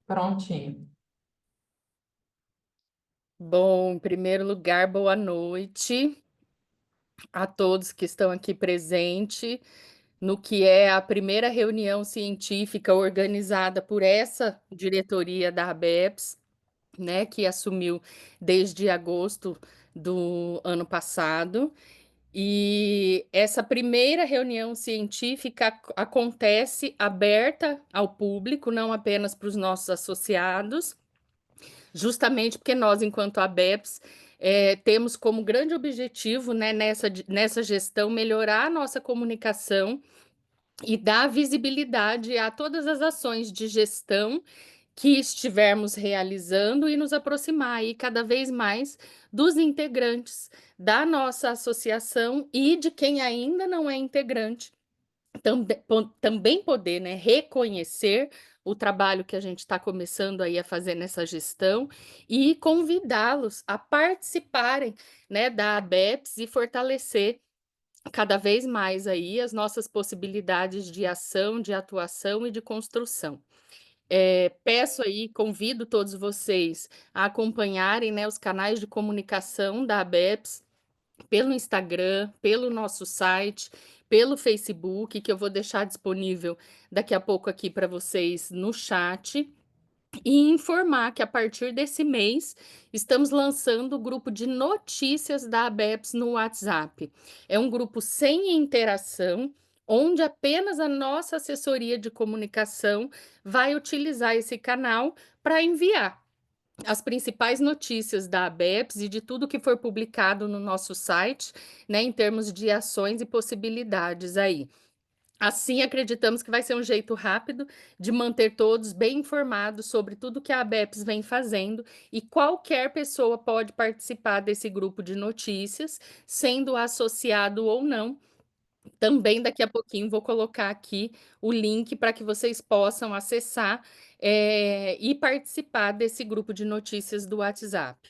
Prontinho. Bom, em primeiro lugar, boa noite a todos que estão aqui presente no que é a primeira reunião científica organizada por essa diretoria da ABEPS, né, que assumiu desde agosto do ano passado. E essa primeira reunião científica acontece aberta ao público, não apenas para os nossos associados. Justamente porque nós, enquanto ABEPS, temos como grande objetivo, né, nessa gestão, melhorar a nossa comunicação e dar visibilidade a todas as ações de gestão que estivermos realizando e nos aproximar aí cada vez mais dos integrantes da nossa associação e de quem ainda não é integrante também poder, né, reconhecer o trabalho que a gente está começando aí a fazer nessa gestão e convidá-los a participarem, né, da ABEPS e fortalecer cada vez mais aí as nossas possibilidades de ação, de atuação e de construção. Peço aí, convido todos vocês a acompanharem, né, os canais de comunicação da ABEPS pelo Instagram, pelo nosso site, pelo Facebook, que eu vou deixar disponível daqui a pouco aqui para vocês no chat, e informar que a partir desse mês estamos lançando o grupo de notícias da ABEPS no WhatsApp. É um grupo sem interação, onde apenas a nossa assessoria de comunicação vai utilizar esse canal para enviar as principais notícias da ABEPS e de tudo que for publicado no nosso site, né, em termos de ações e possibilidades aí. Assim, acreditamos que vai ser um jeito rápido de manter todos bem informados sobre tudo que a ABEPS vem fazendo e qualquer pessoa pode participar desse grupo de notícias, sendo associado ou não. Também daqui a pouquinho vou colocar aqui o link para que vocês possam acessar, e participar desse grupo de notícias do WhatsApp.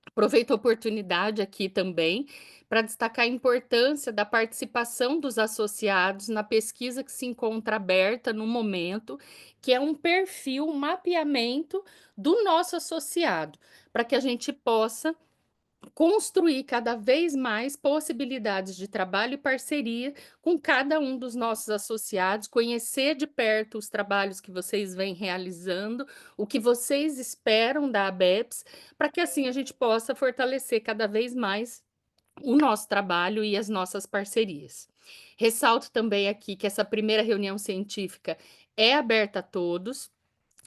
Aproveito a oportunidade aqui também para destacar a importância da participação dos associados na pesquisa que se encontra aberta no momento, que é um perfil, um mapeamento do nosso associado, para que a gente possa construir cada vez mais possibilidades de trabalho e parceria com cada um dos nossos associados, conhecer de perto os trabalhos que vocês vêm realizando, o que vocês esperam da ABEPS, para que assim a gente possa fortalecer cada vez mais o nosso trabalho e as nossas parcerias. Ressalto também aqui que essa primeira reunião científica é aberta a todos,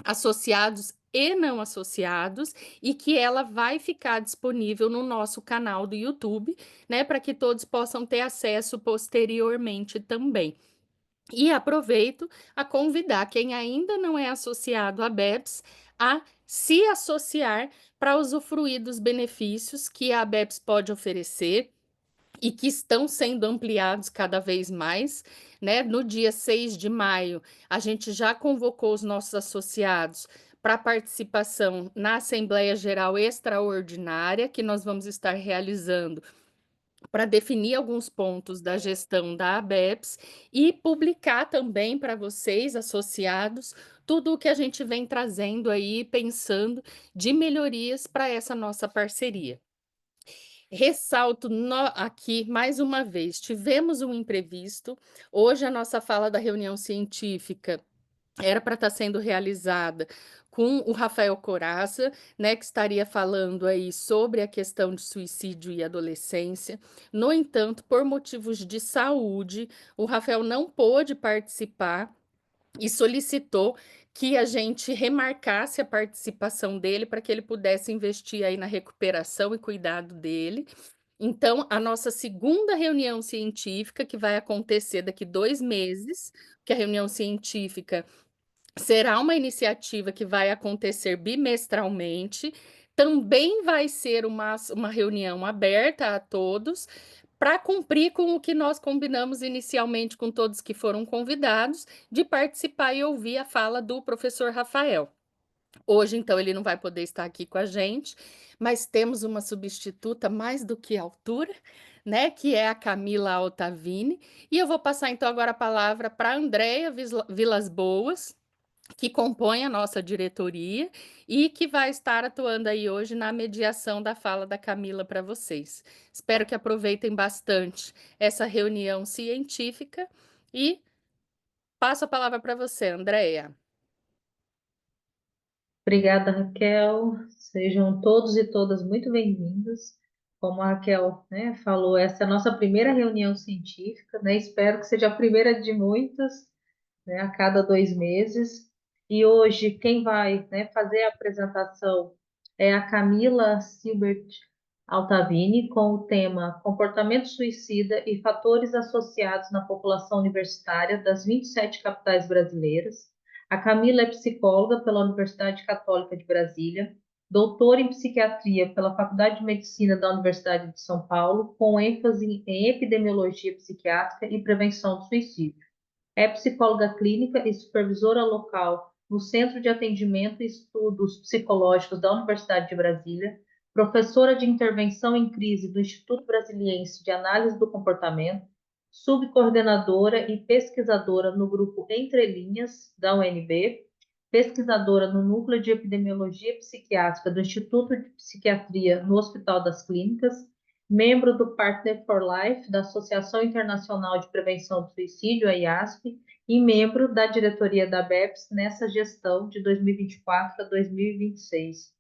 associados e não associados, e que ela vai ficar disponível no nosso canal do YouTube, né, para que todos possam ter acesso posteriormente também. E aproveito a convidar quem ainda não é associado à BEPS a se associar para usufruir dos benefícios que a BEPS pode oferecer e que estão sendo ampliados cada vez mais, né? No dia 6 de maio, a gente já convocou os nossos associados para participação na Assembleia Geral Extraordinária, que nós vamos estar realizando para definir alguns pontos da gestão da ABEPS e publicar também para vocês, associados, tudo o que a gente vem trazendo aí, pensando de melhorias para essa nossa parceria. Ressalto aqui mais uma vez, tivemos um imprevisto. Hoje a nossa fala da reunião científica era para estar sendo realizada com o Rafael Corazza, né, que estaria falando aí sobre a questão de suicídio e adolescência. No entanto, por motivos de saúde, o Rafael não pôde participar e solicitou que a gente remarcasse a participação dele para que ele pudesse investir aí na recuperação e cuidado dele. Então, a nossa segunda reunião científica, que vai acontecer daqui 2 meses, que a reunião científica será uma iniciativa que vai acontecer bimestralmente, também vai ser uma reunião aberta a todos, para cumprir com o que nós combinamos inicialmente com todos que foram convidados, de participar e ouvir a fala do professor Rafael. Hoje, então, ele não vai poder estar aqui com a gente, mas temos uma substituta mais do que à altura, né, que é a Camila Altavini, e eu vou passar então agora a palavra para a Andréia Vilas Boas, que compõe a nossa diretoria e que vai estar atuando aí hoje na mediação da fala da Camila para vocês. Espero que aproveitem bastante essa reunião científica e passo a palavra para você, Andréia. Obrigada, Raquel. Sejam todos e todas muito bem-vindos. Como a Raquel, né, falou, essa é a nossa primeira reunião científica, né? Espero que seja a primeira de muitas, né, a cada 2 meses. E hoje quem vai, né, fazer a apresentação é a Camila Silbert Altavini, com o tema Comportamento Suicida e Fatores Associados na População Universitária das 27 capitais brasileiras. A Camila é psicóloga pela Universidade Católica de Brasília, doutora em psiquiatria pela Faculdade de Medicina da Universidade de São Paulo, com ênfase em epidemiologia psiquiátrica e prevenção do suicídio. É psicóloga clínica e supervisora local no Centro de Atendimento e Estudos Psicológicos da Universidade de Brasília, professora de intervenção em crise do Instituto Brasiliense de Análise do Comportamento, subcoordenadora e pesquisadora no grupo Entre Linhas da UNB, pesquisadora no Núcleo de Epidemiologia Psiquiátrica do Instituto de Psiquiatria no Hospital das Clínicas, membro do Partner for Life da Associação Internacional de Prevenção do Suicídio, a IASP, e membro da diretoria da BEPS nessa gestão de 2024 a 2026.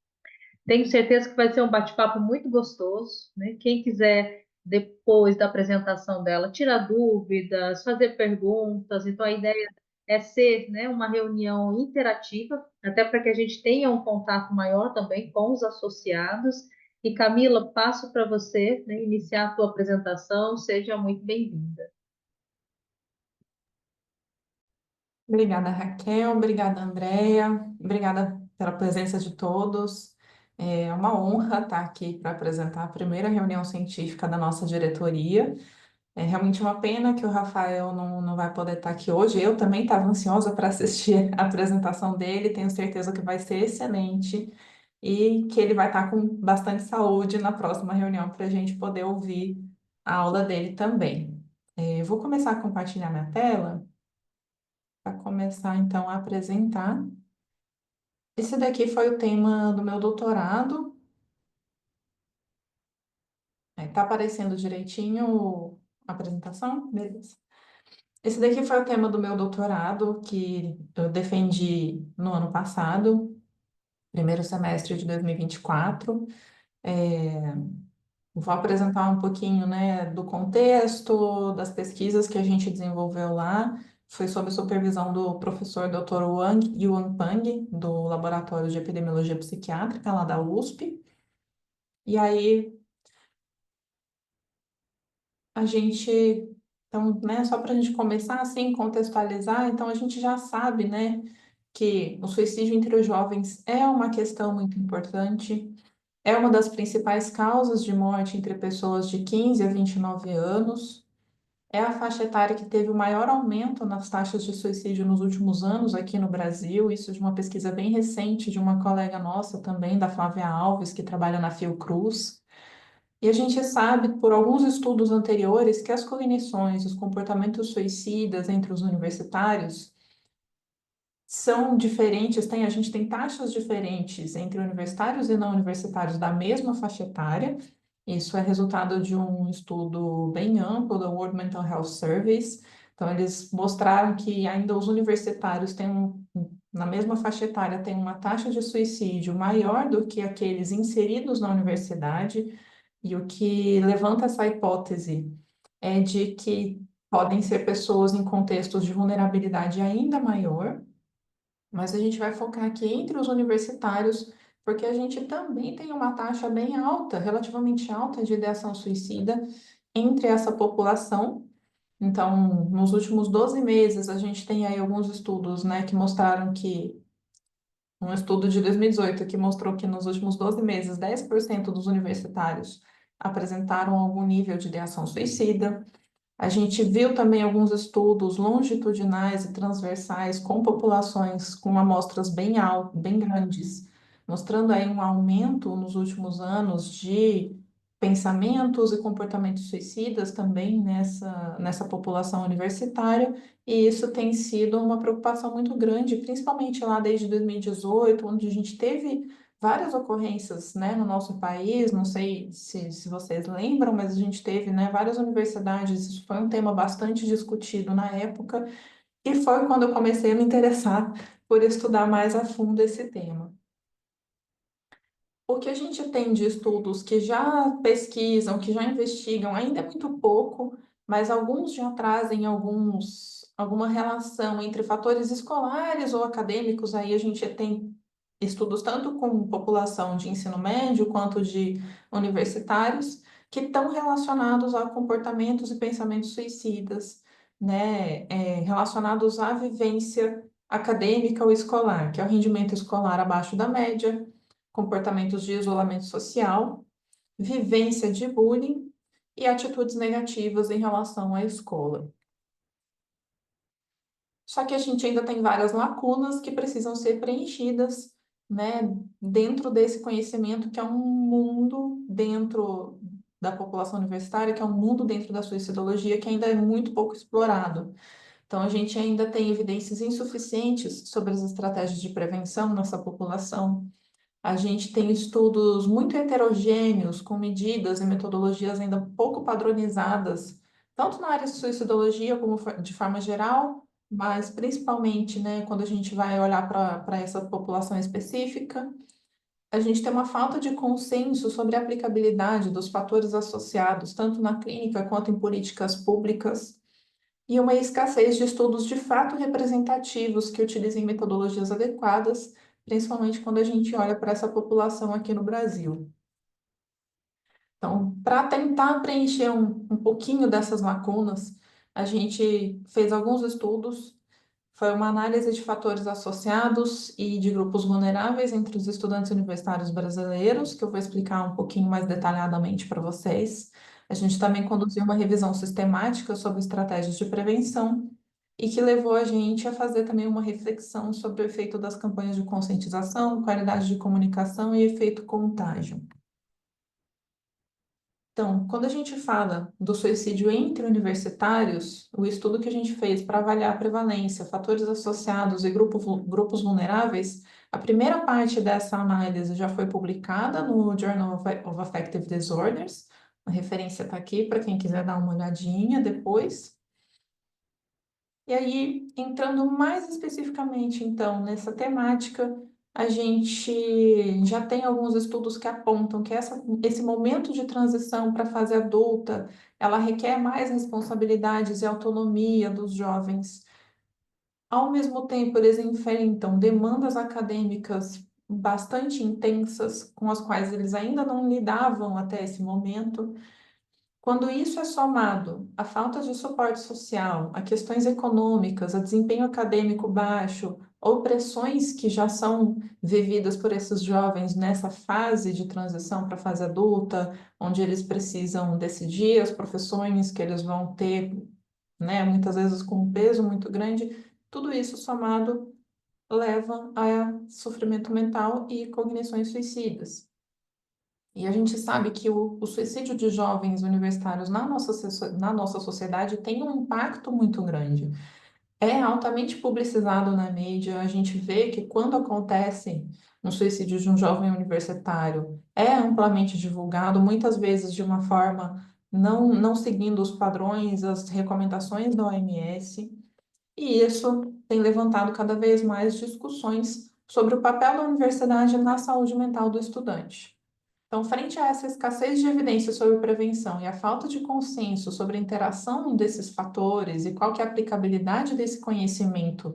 Tenho certeza que vai ser um bate-papo muito gostoso, né? Quem quiser, depois da apresentação dela, tirar dúvidas, fazer perguntas, então a ideia é ser, né, uma reunião interativa, até para que a gente tenha um contato maior também com os associados. E Camila, passo para você, né, iniciar a tua apresentação, seja muito bem-vinda. Obrigada, Raquel. Obrigada, Andréia. Obrigada pela presença de todos. É uma honra estar aqui para apresentar a primeira reunião científica da nossa diretoria. É realmente uma pena que o Rafael não vai poder estar aqui hoje. Eu também estava ansiosa para assistir a apresentação dele. Tenho certeza que vai ser excelente e que ele vai estar com bastante saúde na próxima reunião para a gente poder ouvir a aula dele também. Eu vou começar a compartilhar minha tela para começar então a apresentar. Esse daqui foi o tema do meu doutorado. Tá aparecendo direitinho a apresentação? Beleza. Esse daqui foi o tema do meu doutorado que eu defendi no ano passado, primeiro semestre de 2024. Vou apresentar um pouquinho, né, do contexto, das pesquisas que a gente desenvolveu lá. Foi sob supervisão do professor Dr. Wang Yuan Pang, do Laboratório de Epidemiologia Psiquiátrica, lá da USP. E aí, a gente, então, né, só para a gente começar assim, contextualizar, então a gente já sabe, né, que o suicídio entre os jovens é uma questão muito importante. É uma das principais causas de morte entre pessoas de 15 a 29 anos. É a faixa etária que teve o maior aumento nas taxas de suicídio nos últimos anos aqui no Brasil. Isso de uma pesquisa bem recente de uma colega nossa também, da Flávia Alves, que trabalha na Fiocruz. E a gente sabe, por alguns estudos anteriores, que as cognições, os comportamentos suicidas entre os universitários são diferentes, a gente tem taxas diferentes entre universitários e não universitários da mesma faixa etária. Isso é resultado de um estudo bem amplo da World Mental Health Service. Então, eles mostraram que ainda os universitários têm, na mesma faixa etária, têm uma taxa de suicídio maior do que aqueles inseridos na universidade. E o que levanta essa hipótese é de que podem ser pessoas em contextos de vulnerabilidade ainda maior, mas a gente vai focar aqui entre os universitários, porque a gente também tem uma taxa bem alta, relativamente alta, de ideação suicida entre essa população. Então, nos últimos 12 meses, a gente tem aí alguns estudos, né, que mostraram que, um estudo de 2018 que mostrou que nos últimos 12 meses, 10% dos universitários apresentaram algum nível de ideação suicida. A gente viu também alguns estudos longitudinais e transversais com populações com amostras bem altas, bem grandes, mostrando aí um aumento nos últimos anos de pensamentos e comportamentos suicidas também nessa população universitária, e isso tem sido uma preocupação muito grande, principalmente lá desde 2018, onde a gente teve várias ocorrências, né, no nosso país. Não sei se vocês lembram, mas a gente teve, né, várias universidades, isso foi um tema bastante discutido na época, e foi quando eu comecei a me interessar por estudar mais a fundo esse tema. O que a gente tem de estudos que já pesquisam, que já investigam, ainda é muito pouco, mas alguns já trazem alguma relação entre fatores escolares ou acadêmicos. Aí a gente tem estudos tanto com população de ensino médio quanto de universitários, que estão relacionados a comportamentos e pensamentos suicidas, né? Relacionados à vivência acadêmica ou escolar, que é o rendimento escolar abaixo da média, comportamentos de isolamento social, vivência de bullying e atitudes negativas em relação à escola. Só que a gente ainda tem várias lacunas que precisam ser preenchidas, né, dentro desse conhecimento, que é um mundo dentro da população universitária, que é um mundo dentro da suicidologia que ainda é muito pouco explorado. Então, a gente ainda tem evidências insuficientes sobre as estratégias de prevenção nessa população. A gente tem estudos muito heterogêneos, com medidas e metodologias ainda pouco padronizadas, tanto na área de suicidologia como de forma geral, mas principalmente, né, quando a gente vai olhar para essa população específica. A gente tem uma falta de consenso sobre a aplicabilidade dos fatores associados, tanto na clínica quanto em políticas públicas, e uma escassez de estudos de fato representativos que utilizem metodologias adequadas, principalmente quando a gente olha para essa população aqui no Brasil. Então, para tentar preencher um pouquinho dessas lacunas, a gente fez alguns estudos. Foi uma análise de fatores associados e de grupos vulneráveis entre os estudantes universitários brasileiros, que eu vou explicar um pouquinho mais detalhadamente para vocês. A gente também conduziu uma revisão sistemática sobre estratégias de prevenção e que levou a gente a fazer também uma reflexão sobre o efeito das campanhas de conscientização, qualidade de comunicação e efeito contágio. Então, quando a gente fala do suicídio entre universitários, o estudo que a gente fez para avaliar a prevalência, fatores associados e grupos vulneráveis, a primeira parte dessa análise já foi publicada no Journal of Affective Disorders. A referência está aqui para quem quiser dar uma olhadinha depois. E aí, entrando mais especificamente, então, nessa temática, a gente já tem alguns estudos que apontam que esse momento de transição para a fase adulta, ela requer mais responsabilidades e autonomia dos jovens. Ao mesmo tempo, eles enfrentam demandas acadêmicas bastante intensas, com as quais eles ainda não lidavam até esse momento. Quando isso é somado à falta de suporte social, a questões econômicas, a desempenho acadêmico baixo, ou pressões que já são vividas por esses jovens nessa fase de transição para a fase adulta, onde eles precisam decidir as profissões que eles vão ter, né, muitas vezes com um peso muito grande, tudo isso somado leva a sofrimento mental e cognições suicidas. E a gente sabe que o suicídio de jovens universitários na nossa sociedade tem um impacto muito grande. É altamente publicizado na mídia, a gente vê que quando acontece um suicídio de um jovem universitário, é amplamente divulgado, muitas vezes de uma forma não seguindo os padrões, as recomendações da OMS, e isso tem levantado cada vez mais discussões sobre o papel da universidade na saúde mental do estudante. Então, frente a essa escassez de evidências sobre prevenção e a falta de consenso sobre a interação desses fatores e qual que é a aplicabilidade desse conhecimento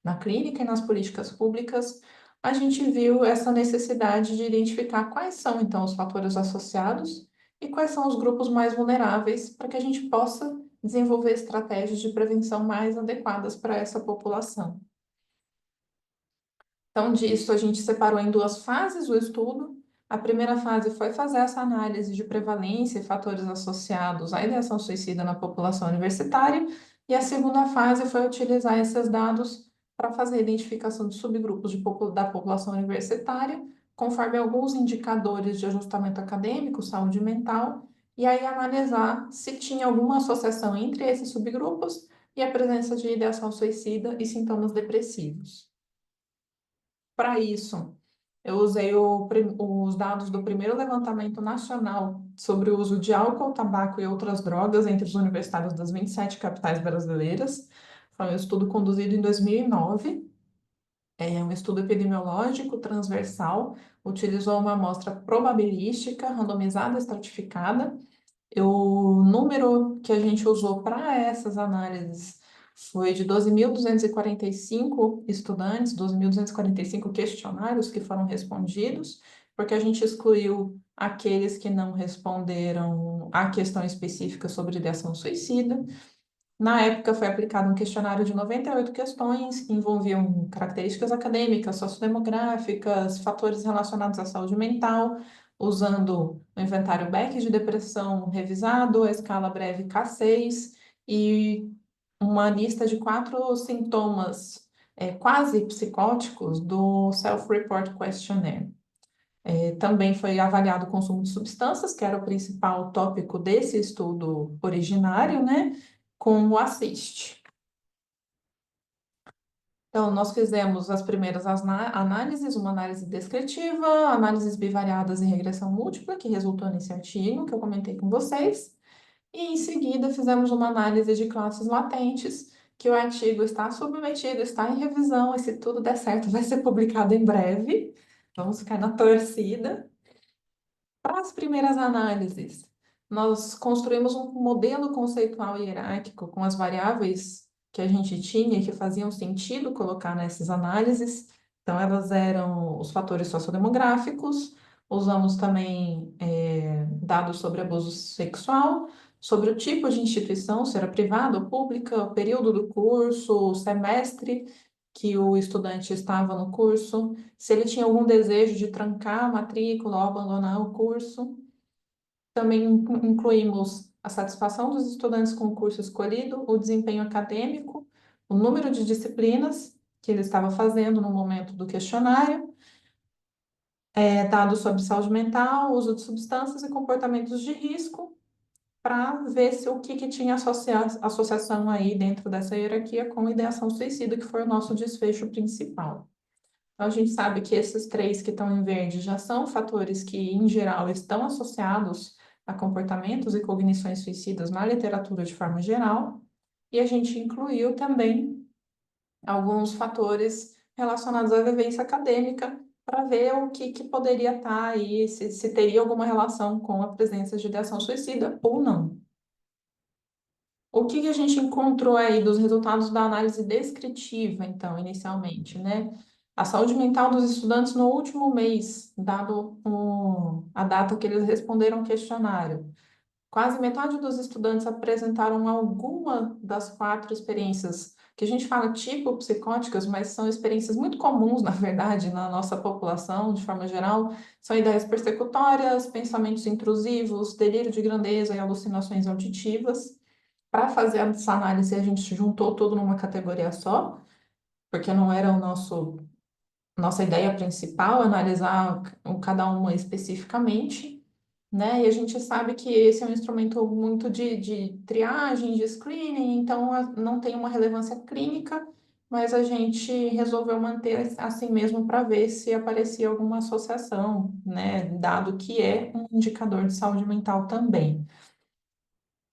na clínica e nas políticas públicas, a gente viu essa necessidade de identificar quais são, então, os fatores associados e quais são os grupos mais vulneráveis para que a gente possa desenvolver estratégias de prevenção mais adequadas para essa população. Então, disso, a gente separou em duas fases o estudo. A primeira fase foi fazer essa análise de prevalência e fatores associados à ideação suicida na população universitária, e a segunda fase foi utilizar esses dados para fazer a identificação de subgrupos da população universitária, conforme alguns indicadores de ajustamento acadêmico, saúde mental, e aí analisar se tinha alguma associação entre esses subgrupos e a presença de ideação suicida e sintomas depressivos. Para isso, eu usei os dados do primeiro levantamento nacional sobre o uso de álcool, tabaco e outras drogas entre os universitários das 27 capitais brasileiras. Foi um estudo conduzido em 2009. É um estudo epidemiológico transversal, utilizou uma amostra probabilística, randomizada, estratificada. O número que a gente usou para essas análises foi de 12.245 estudantes, 12.245 questionários que foram respondidos, porque a gente excluiu aqueles que não responderam à questão específica sobre ideação suicida. Na época, foi aplicado um questionário de 98 questões, que envolviam características acadêmicas, sociodemográficas, fatores relacionados à saúde mental, usando o inventário Beck de depressão revisado, a escala breve K6 e uma lista de 4 sintomas quase psicóticos do Self-Report Questionnaire. Também foi avaliado o consumo de substâncias, que era o principal tópico desse estudo originário, né? Com o ASSIST. Então, nós fizemos as primeiras análises, uma análise descritiva, análises bivariadas e regressão múltipla, que resultou nesse artigo que eu comentei com vocês. E, em seguida, fizemos uma análise de classes latentes, que o artigo está submetido, está em revisão, e se tudo der certo, vai ser publicado em breve. Vamos ficar na torcida. Para as primeiras análises, nós construímos um modelo conceitual hierárquico com as variáveis que a gente tinha e que faziam sentido colocar nessas análises. Então, elas eram os fatores sociodemográficos, usamos também dados sobre abuso sexual, sobre o tipo de instituição, se era privada ou pública, o período do curso, o semestre que o estudante estava no curso, se ele tinha algum desejo de trancar a matrícula ou abandonar o curso. Também incluímos a satisfação dos estudantes com o curso escolhido, o desempenho acadêmico, o número de disciplinas que ele estava fazendo no momento do questionário, dados sobre saúde mental, uso de substâncias e comportamentos de risco, para ver se o que tinha associação aí dentro dessa hierarquia com ideação suicida, que foi o nosso desfecho principal. Então, a gente sabe que esses 3 que estão em verde já são fatores que, em geral, estão associados a comportamentos e cognições suicidas na literatura de forma geral, e a gente incluiu também alguns fatores relacionados à vivência acadêmica para ver o que poderia estar aí, se teria alguma relação com a presença de ideação suicida ou não. O que a gente encontrou aí dos resultados da análise descritiva, então, inicialmente, né? A saúde mental dos estudantes no último mês, dado a data que eles responderam o questionário. Quase metade dos estudantes apresentaram alguma das 4 experiências, que a gente fala tipo psicóticas, mas são experiências muito comuns, na verdade, na nossa população, de forma geral. São ideias persecutórias, pensamentos intrusivos, delírio de grandeza e alucinações auditivas. Para fazer essa análise, a gente juntou tudo numa categoria só, porque não era nossa ideia principal analisar cada uma especificamente, né? E a gente sabe que esse é um instrumento muito de triagem, de screening, então não tem uma relevância clínica, mas a gente resolveu manter assim mesmo para ver se aparecia alguma associação, né? Dado que é um indicador de saúde mental também.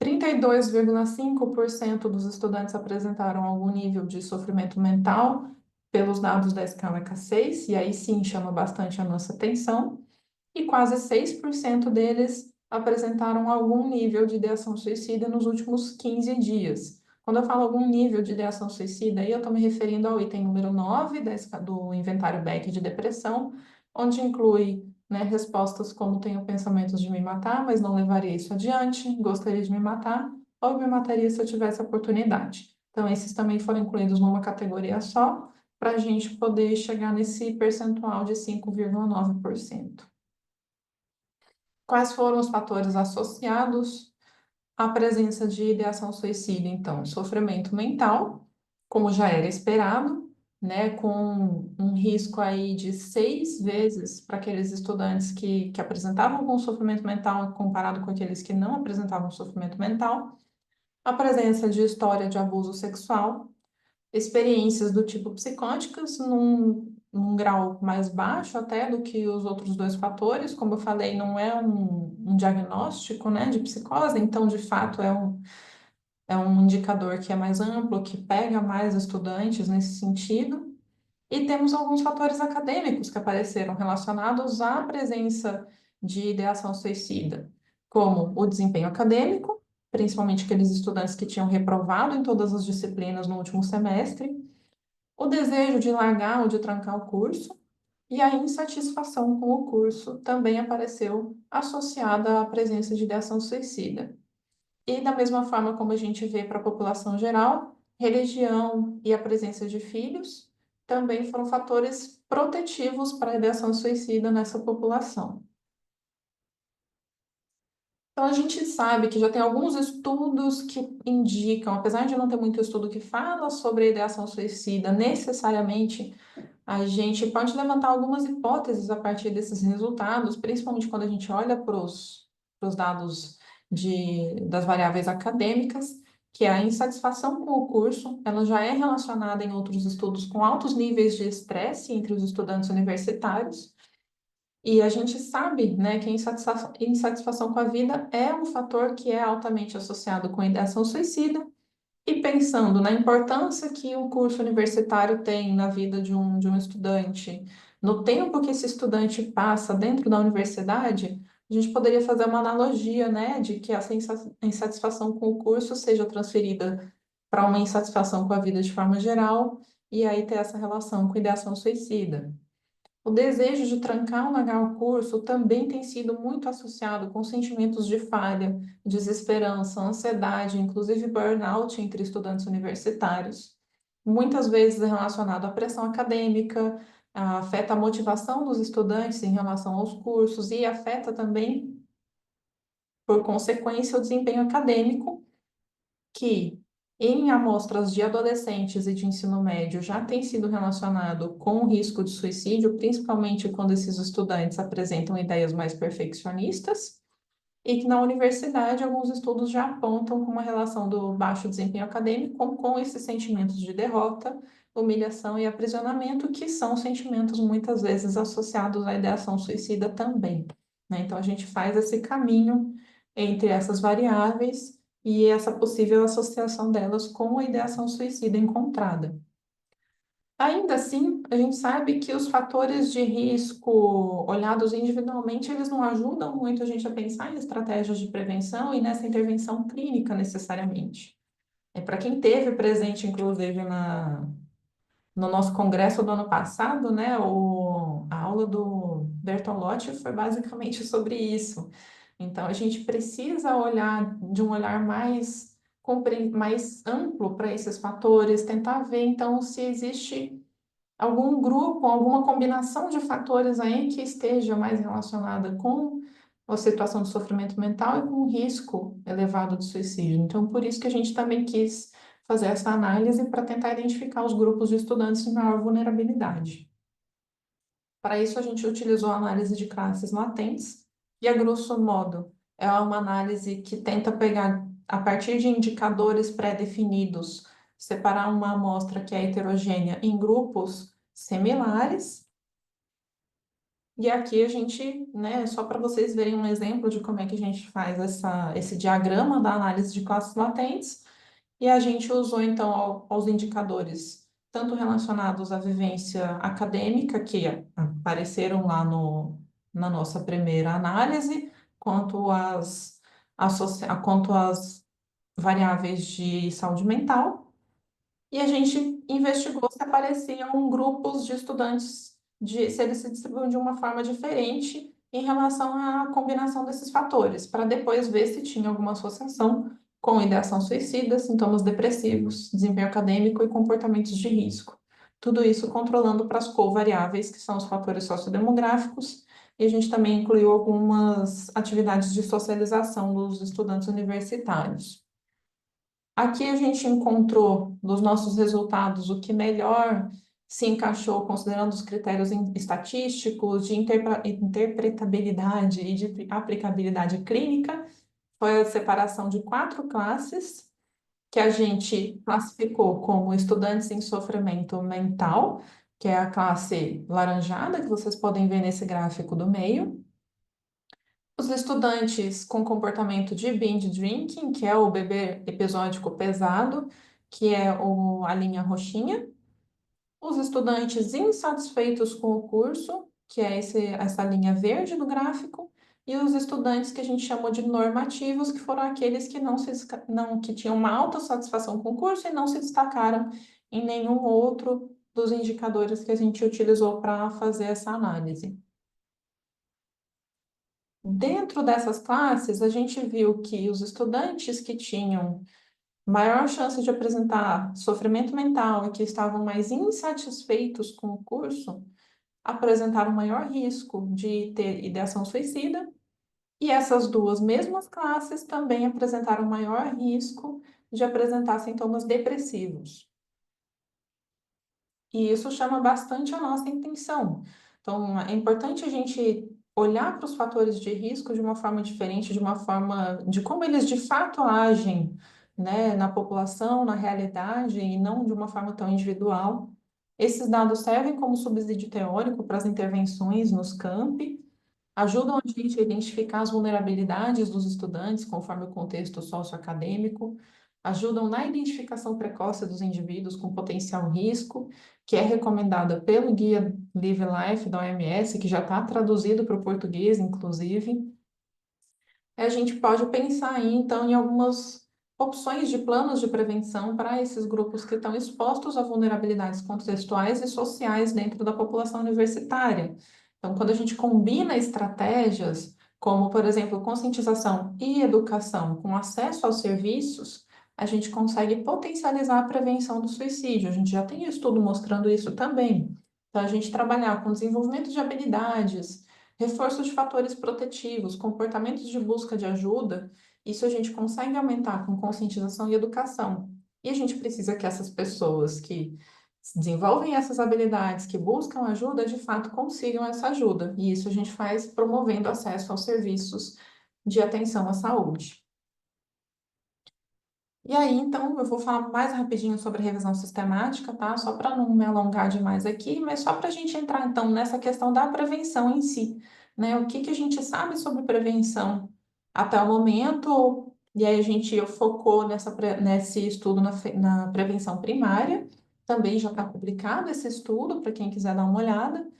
32,5% dos estudantes apresentaram algum nível de sofrimento mental pelos dados da escala K6, e aí sim chama bastante a nossa atenção, e quase 6% deles apresentaram algum nível de ideação suicida nos últimos 15 dias. Quando eu falo algum nível de ideação suicida, aí eu estou me referindo ao item número 9 do inventário Beck de depressão, onde inclui, né, respostas como tenho pensamentos de me matar, mas não levaria isso adiante, gostaria de me matar, ou me mataria se eu tivesse oportunidade. Então, esses também foram incluídos numa categoria só, para a gente poder chegar nesse percentual de 5,9%. Quais foram os fatores associados à presença de ideação suicida? Então, sofrimento mental, como já era esperado, né, com um risco aí de 6 vezes para aqueles estudantes que apresentavam algum sofrimento mental comparado com aqueles que não apresentavam sofrimento mental, a presença de história de abuso sexual, experiências do tipo psicóticas num grau mais baixo até do que os outros dois fatores, como eu falei, não é um diagnóstico, né, de psicose, então, de fato, é um indicador que é mais amplo, que pega mais estudantes nesse sentido. E temos alguns fatores acadêmicos que apareceram relacionados à presença de ideação suicida, como o desempenho acadêmico, principalmente aqueles estudantes que tinham reprovado em todas as disciplinas no último semestre, o desejo de largar ou de trancar o curso, e a insatisfação com o curso também apareceu associada à presença de ideação suicida. E da mesma forma como a gente vê para a população geral, religião e a presença de filhos também foram fatores protetivos para a ideação suicida nessa população. Então, a gente sabe que já tem alguns estudos que indicam, apesar de não ter muito estudo que fala sobre a ideação suicida necessariamente, a gente pode levantar algumas hipóteses a partir desses resultados, principalmente quando a gente olha para os dados das variáveis acadêmicas, que a insatisfação com o curso, ela já é relacionada em outros estudos com altos níveis de estresse entre os estudantes universitários, e a gente sabe, né, que a insatisfação com a vida é um fator que é altamente associado com a ideação suicida, e pensando na importância que o curso universitário tem na vida de um estudante, no tempo que esse estudante passa dentro da universidade, a gente poderia fazer uma analogia, né, de que essa insatisfação com o curso seja transferida para uma insatisfação com a vida de forma geral, e aí ter essa relação com ideação suicida. O desejo de trancar ou negar o curso também tem sido muito associado com sentimentos de falha, desesperança, ansiedade, inclusive burnout entre estudantes universitários. Muitas vezes é relacionado à pressão acadêmica, afeta a motivação dos estudantes em relação aos cursos e afeta também, por consequência, o desempenho acadêmico, que em amostras de adolescentes e de ensino médio já tem sido relacionado com o risco de suicídio, principalmente quando esses estudantes apresentam ideias mais perfeccionistas, e que na universidade alguns estudos já apontam com uma relação do baixo desempenho acadêmico com esses sentimentos de derrota, humilhação e aprisionamento, que são sentimentos muitas vezes associados à ideação suicida também, né? Então a gente faz esse caminho entre essas variáveis e essa possível associação delas com a ideação suicida encontrada. Ainda assim, a gente sabe que os fatores de risco olhados individualmente, eles não ajudam muito a gente a pensar em estratégias de prevenção e nessa intervenção clínica necessariamente. Para quem teve presente, inclusive, no nosso congresso do ano passado, né, a aula do Bertolotti foi basicamente sobre isso. Então, a gente precisa olhar de um olhar mais amplo para esses fatores, tentar ver, então, se existe algum grupo, alguma combinação de fatores aí que esteja mais relacionada com a situação de sofrimento mental e com o risco elevado de suicídio. Então, por isso que a gente também quis fazer essa análise para tentar identificar os grupos de estudantes de maior vulnerabilidade. Para isso, a gente utilizou a análise de classes latentes, e, a grosso modo, é uma análise que tenta pegar, a partir de indicadores pré-definidos, separar uma amostra que é heterogênea em grupos similares. E aqui a gente, né, só para vocês verem um exemplo de como é que a gente faz esse diagrama da análise de classes latentes, e a gente usou, então, aos indicadores, tanto relacionados à vivência acadêmica, que apareceram lá na nossa primeira análise, quanto às variáveis de saúde mental, e a gente investigou se apareciam grupos de estudantes, se eles se distribuíam de uma forma diferente em relação à combinação desses fatores, para depois ver se tinha alguma associação com ideação suicida, sintomas depressivos, desempenho acadêmico e comportamentos de risco. Tudo isso controlando para as covariáveis, que são os fatores sociodemográficos, e a gente também incluiu algumas atividades de socialização dos estudantes universitários. Aqui a gente encontrou, dos nossos resultados, o que melhor se encaixou considerando os critérios estatísticos, de interpretabilidade e de aplicabilidade clínica. Foi a separação de 4 classes, que a gente classificou como estudantes em sofrimento mental, que é a classe laranjada, que vocês podem ver nesse gráfico do meio. Os estudantes com comportamento de binge drinking, que é o beber episódico pesado, que é a linha roxinha. Os estudantes insatisfeitos com o curso, que é essa linha verde do gráfico, e os estudantes que a gente chamou de normativos, que foram aqueles que que tinham uma alta satisfação com o curso e não se destacaram em nenhum outro dos indicadores que a gente utilizou para fazer essa análise. Dentro dessas classes, a gente viu que os estudantes que tinham maior chance de apresentar sofrimento mental e que estavam mais insatisfeitos com o curso, apresentaram maior risco de ter ideação suicida, e essas duas mesmas classes também apresentaram maior risco de apresentar sintomas depressivos. E isso chama bastante a nossa atenção. Então, é importante a gente olhar para os fatores de risco de uma forma diferente, de uma forma de como eles de fato agem, né, na população, na realidade, e não de uma forma tão individual. Esses dados servem como subsídio teórico para as intervenções nos campi, ajudam a gente a identificar as vulnerabilidades dos estudantes conforme o contexto socioacadêmico, ajudam na identificação precoce dos indivíduos com potencial risco, que é recomendada pelo Guia Live Life da OMS, que já está traduzido para o português, inclusive. A gente pode pensar aí, então, em algumas opções de planos de prevenção para esses grupos que estão expostos a vulnerabilidades contextuais e sociais dentro da população universitária. Então, quando a gente combina estratégias como, por exemplo, conscientização e educação com acesso aos serviços, a gente consegue potencializar a prevenção do suicídio. A gente já tem estudo mostrando isso também. Então, a gente trabalhar com desenvolvimento de habilidades, reforço de fatores protetivos, comportamentos de busca de ajuda, isso a gente consegue aumentar com conscientização e educação. E a gente precisa que essas pessoas que desenvolvem essas habilidades, que buscam ajuda, de fato consigam essa ajuda. E isso a gente faz promovendo acesso aos serviços de atenção à saúde. E aí, então, eu vou falar mais rapidinho sobre a revisão sistemática, tá? Só para não me alongar demais aqui, mas só para a gente entrar, então, nessa questão da prevenção em si, né? O que que a gente sabe sobre prevenção até o momento? E aí a gente focou nesse estudo na prevenção primária. Também já está publicado esse estudo, para quem quiser dar uma olhada,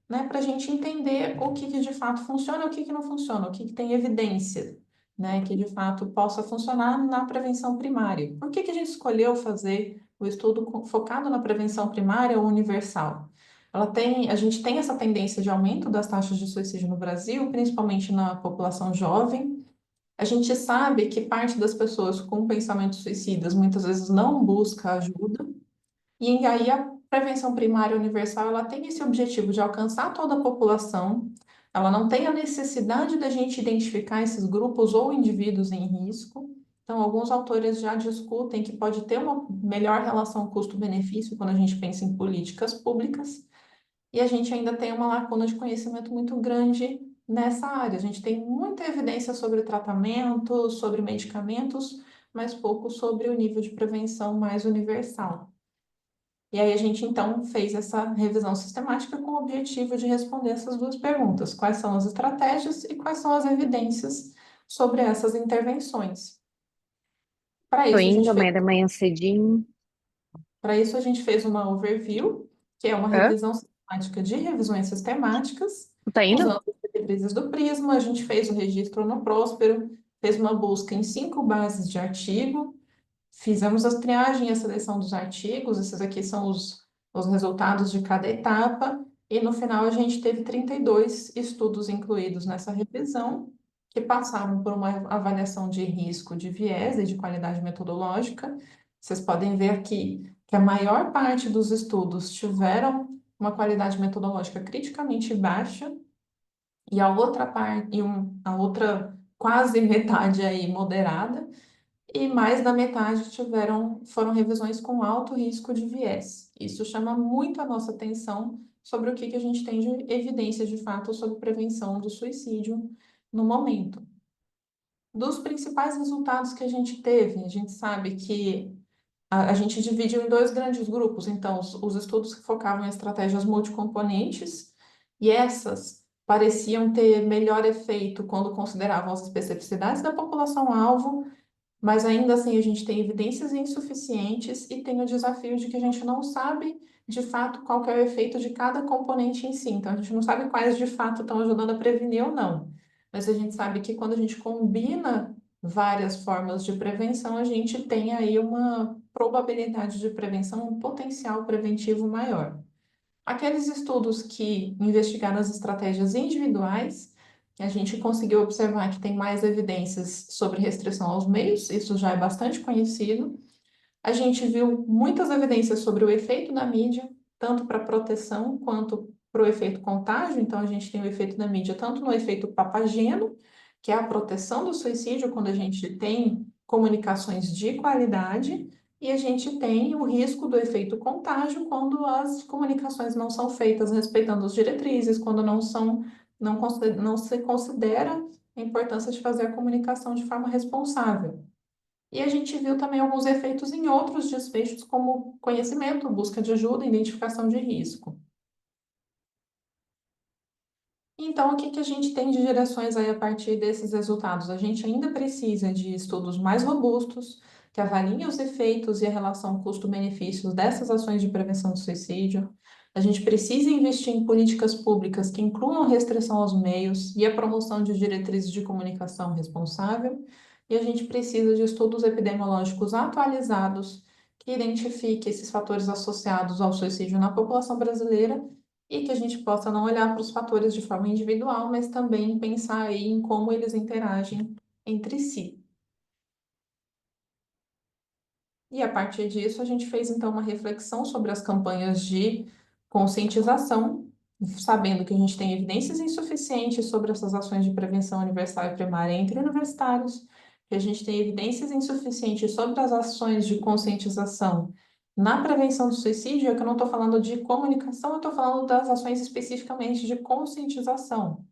né, para a gente entender o que que de fato funciona e o que que não funciona, o que que tem evidência, né, que de fato possa funcionar na prevenção primária. Por que que a gente escolheu fazer o estudo focado na prevenção primária ou universal? A gente tem essa tendência de aumento das taxas de suicídio no Brasil, principalmente na população jovem. A gente sabe que parte das pessoas com pensamentos suicidas muitas vezes não busca ajuda, e aí a prevenção primária universal, ela tem esse objetivo de alcançar toda a população, ela não tem a necessidade da gente identificar esses grupos ou indivíduos em risco. Então, alguns autores já discutem que pode ter uma melhor relação custo-benefício quando a gente pensa em políticas públicas, e a gente ainda tem uma lacuna de conhecimento muito grande nessa área. A gente tem muita evidência sobre tratamento, sobre medicamentos, mas pouco sobre o nível de prevenção mais universal. E aí a gente então fez essa revisão sistemática com o objetivo de responder essas duas perguntas: quais são as estratégias e quais são as evidências sobre essas intervenções. Para Tô isso a indo gente fez, amanhã da manhã cedinho. para isso a gente fez uma overview, que é uma Hã? revisão sistemática de revisões sistemáticas, Tá indo? usando as diretrizes do Prisma. A gente fez o registro no Próspero, fez uma busca em 5 bases de artigo. Fizemos a triagem e a seleção dos artigos, esses aqui são os resultados de cada etapa, e no final a gente teve 32 estudos incluídos nessa revisão, que passaram por uma avaliação de risco, de viés e de qualidade metodológica. Vocês podem ver aqui que a maior parte dos estudos tiveram uma qualidade metodológica criticamente baixa, e a outra parte, a outra quase metade aí moderada, e mais da metade foram revisões com alto risco de viés. Isso chama muito a nossa atenção sobre o que a gente tem de evidências de fato sobre prevenção do suicídio no momento. Dos principais resultados que a gente teve, a gente sabe que a gente dividiu em dois grandes grupos, então, os estudos que focavam em estratégias multicomponentes, e essas pareciam ter melhor efeito quando consideravam as especificidades da população-alvo, mas ainda assim a gente tem evidências insuficientes e tem o desafio de que a gente não sabe de fato qual que é o efeito de cada componente em si. Então a gente não sabe quais de fato estão ajudando a prevenir ou não. Mas a gente sabe que quando a gente combina várias formas de prevenção, a gente tem aí uma probabilidade de prevenção, um potencial preventivo maior. Aqueles estudos que investigaram as estratégias individuais, a gente conseguiu observar que tem mais evidências sobre restrição aos meios, isso já é bastante conhecido. A gente viu muitas evidências sobre o efeito da mídia, tanto para proteção quanto para o efeito contágio. Então, a gente tem o efeito da mídia tanto no efeito papageno, que é a proteção do suicídio, quando a gente tem comunicações de qualidade, e a gente tem o risco do efeito contágio quando as comunicações não são feitas respeitando as diretrizes, quando não se considera a importância de fazer a comunicação de forma responsável. E a gente viu também alguns efeitos em outros desfechos, como conhecimento, busca de ajuda, identificação de risco. Então, o que a gente tem de direções aí a partir desses resultados? A gente ainda precisa de estudos mais robustos, que avaliem os efeitos e a relação custo-benefícios dessas ações de prevenção do suicídio. A gente precisa investir em políticas públicas que incluam a restrição aos meios e a promoção de diretrizes de comunicação responsável. E a gente precisa de estudos epidemiológicos atualizados que identifiquem esses fatores associados ao suicídio na população brasileira e que a gente possa não olhar para os fatores de forma individual, mas também pensar aí em como eles interagem entre si. E a partir disso, a gente fez então uma reflexão sobre as campanhas de conscientização, sabendo que a gente tem evidências insuficientes sobre essas ações de prevenção universal e primária entre universitários, que a gente tem evidências insuficientes sobre as ações de conscientização na prevenção do suicídio, é que eu não estou falando de comunicação, eu estou falando das ações especificamente de conscientização,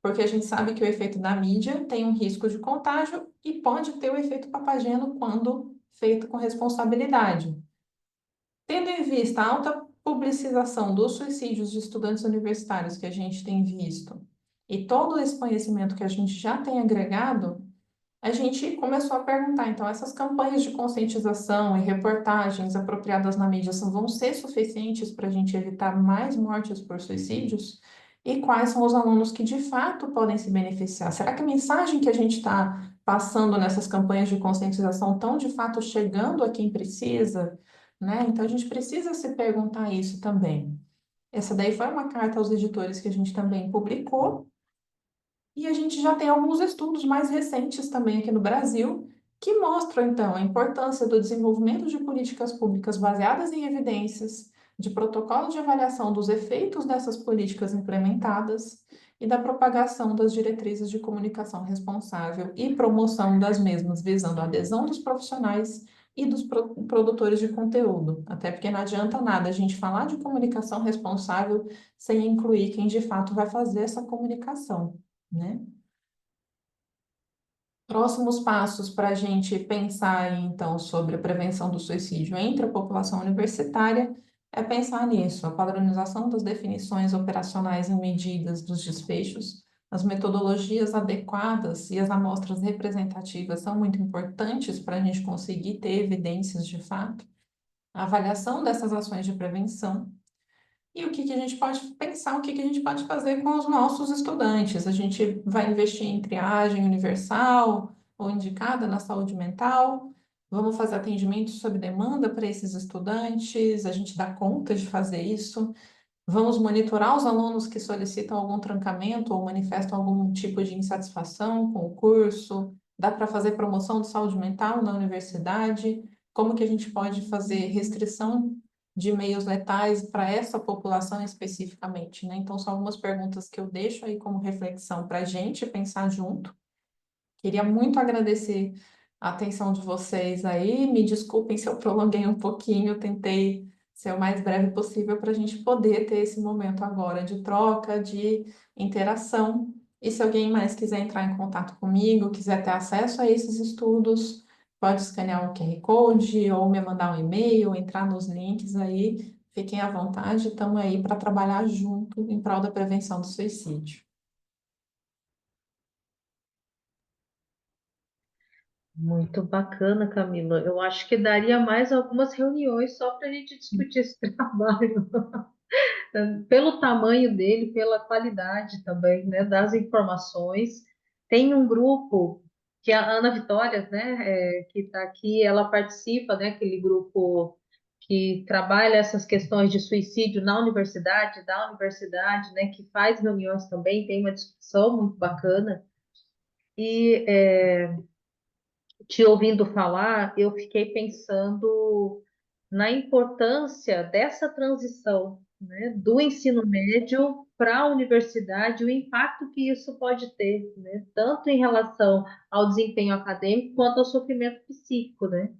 porque a gente sabe que o efeito da mídia tem um risco de contágio e pode ter o efeito papageno quando feito com responsabilidade. Tendo em vista a alta publicização dos suicídios de estudantes universitários que a gente tem visto e todo esse conhecimento que a gente já tem agregado, a gente começou a perguntar, então, essas campanhas de conscientização e reportagens apropriadas na mídia vão ser suficientes para a gente evitar mais mortes por suicídios? E quais são os alunos que de fato podem se beneficiar? Será que a mensagem que a gente está passando nessas campanhas de conscientização estão de fato chegando a quem precisa? Né? Então, a gente precisa se perguntar isso também. Essa daí foi uma carta aos editores que a gente também publicou. E a gente já tem alguns estudos mais recentes também aqui no Brasil que mostram, então, a importância do desenvolvimento de políticas públicas baseadas em evidências, de protocolo de avaliação dos efeitos dessas políticas implementadas e da propagação das diretrizes de comunicação responsável e promoção das mesmas, visando a adesão dos profissionais e dos produtores de conteúdo. Até porque não adianta nada a gente falar de comunicação responsável sem incluir quem de fato vai fazer essa comunicação, né? Próximos passos para a gente pensar aí, então, sobre a prevenção do suicídio entre a população universitária é pensar nisso, a padronização das definições operacionais e medidas dos desfechos, as metodologias adequadas e as amostras representativas são muito importantes para a gente conseguir ter evidências de fato, a avaliação dessas ações de prevenção. E o que a gente pode pensar, o que a gente pode fazer com os nossos estudantes? A gente vai investir em triagem universal ou indicada na saúde mental? Vamos fazer atendimento sob demanda para esses estudantes? A gente dá conta de fazer isso? Vamos monitorar os alunos que solicitam algum trancamento ou manifestam algum tipo de insatisfação com o curso? Dá para fazer promoção de saúde mental na universidade? Como que a gente pode fazer restrição de meios letais para essa população especificamente, né? Então, são algumas perguntas que eu deixo aí como reflexão para a gente pensar junto. Queria muito agradecer a atenção de vocês aí. Me desculpem se eu prolonguei um pouquinho, tentei ser o mais breve possível para a gente poder ter esse momento agora de troca, de interação. E se alguém mais quiser entrar em contato comigo, quiser ter acesso a esses estudos, pode escanear o QR Code ou me mandar um e-mail, entrar nos links aí. Fiquem à vontade, estamos aí para trabalhar junto em prol da prevenção do suicídio. Muito bacana, Camila. Eu acho que daria mais algumas reuniões só para a gente discutir esse trabalho, pelo tamanho dele, pela qualidade também, né, das informações. Tem um grupo que a Ana Vitória, né, que está aqui, ela participa, né, aquele grupo que trabalha essas questões de suicídio na universidade, da universidade, né, que faz reuniões também, tem uma discussão muito bacana. E te ouvindo falar, eu fiquei pensando na importância dessa transição, né, do ensino médio para a universidade, o impacto que isso pode ter, né, tanto em relação ao desempenho acadêmico quanto ao sofrimento psíquico, né?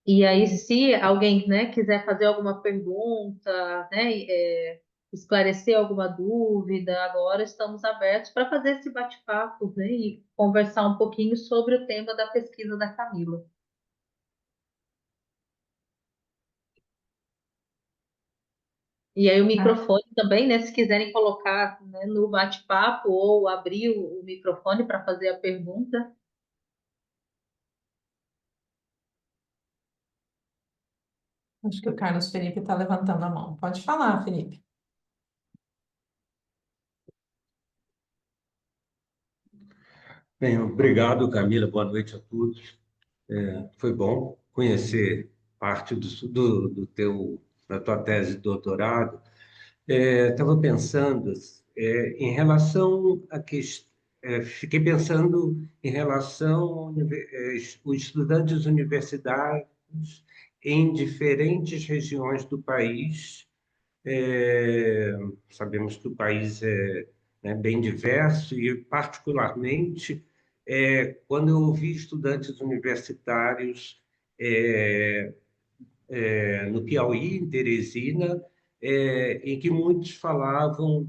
E aí, se alguém, né, quiser fazer alguma pergunta, né, esclarecer alguma dúvida, agora estamos abertos para fazer esse bate-papo, né, e conversar um pouquinho sobre o tema da pesquisa da Camila. E aí o microfone também, né, se quiserem colocar, né, no bate-papo ou abrir o microfone para fazer a pergunta. Acho que o Carlos Felipe está levantando a mão. Pode falar, Felipe. Bem, obrigado, Camila. Boa noite a todos. Foi bom conhecer parte da tua tese de doutorado. Estava pensando em relação a que fiquei pensando em relação os estudantes universitários em diferentes regiões do país. É, Sabemos que o país é, né, bem diverso e, particularmente, quando eu ouvi estudantes universitários é, no Piauí, em Teresina, em que muitos falavam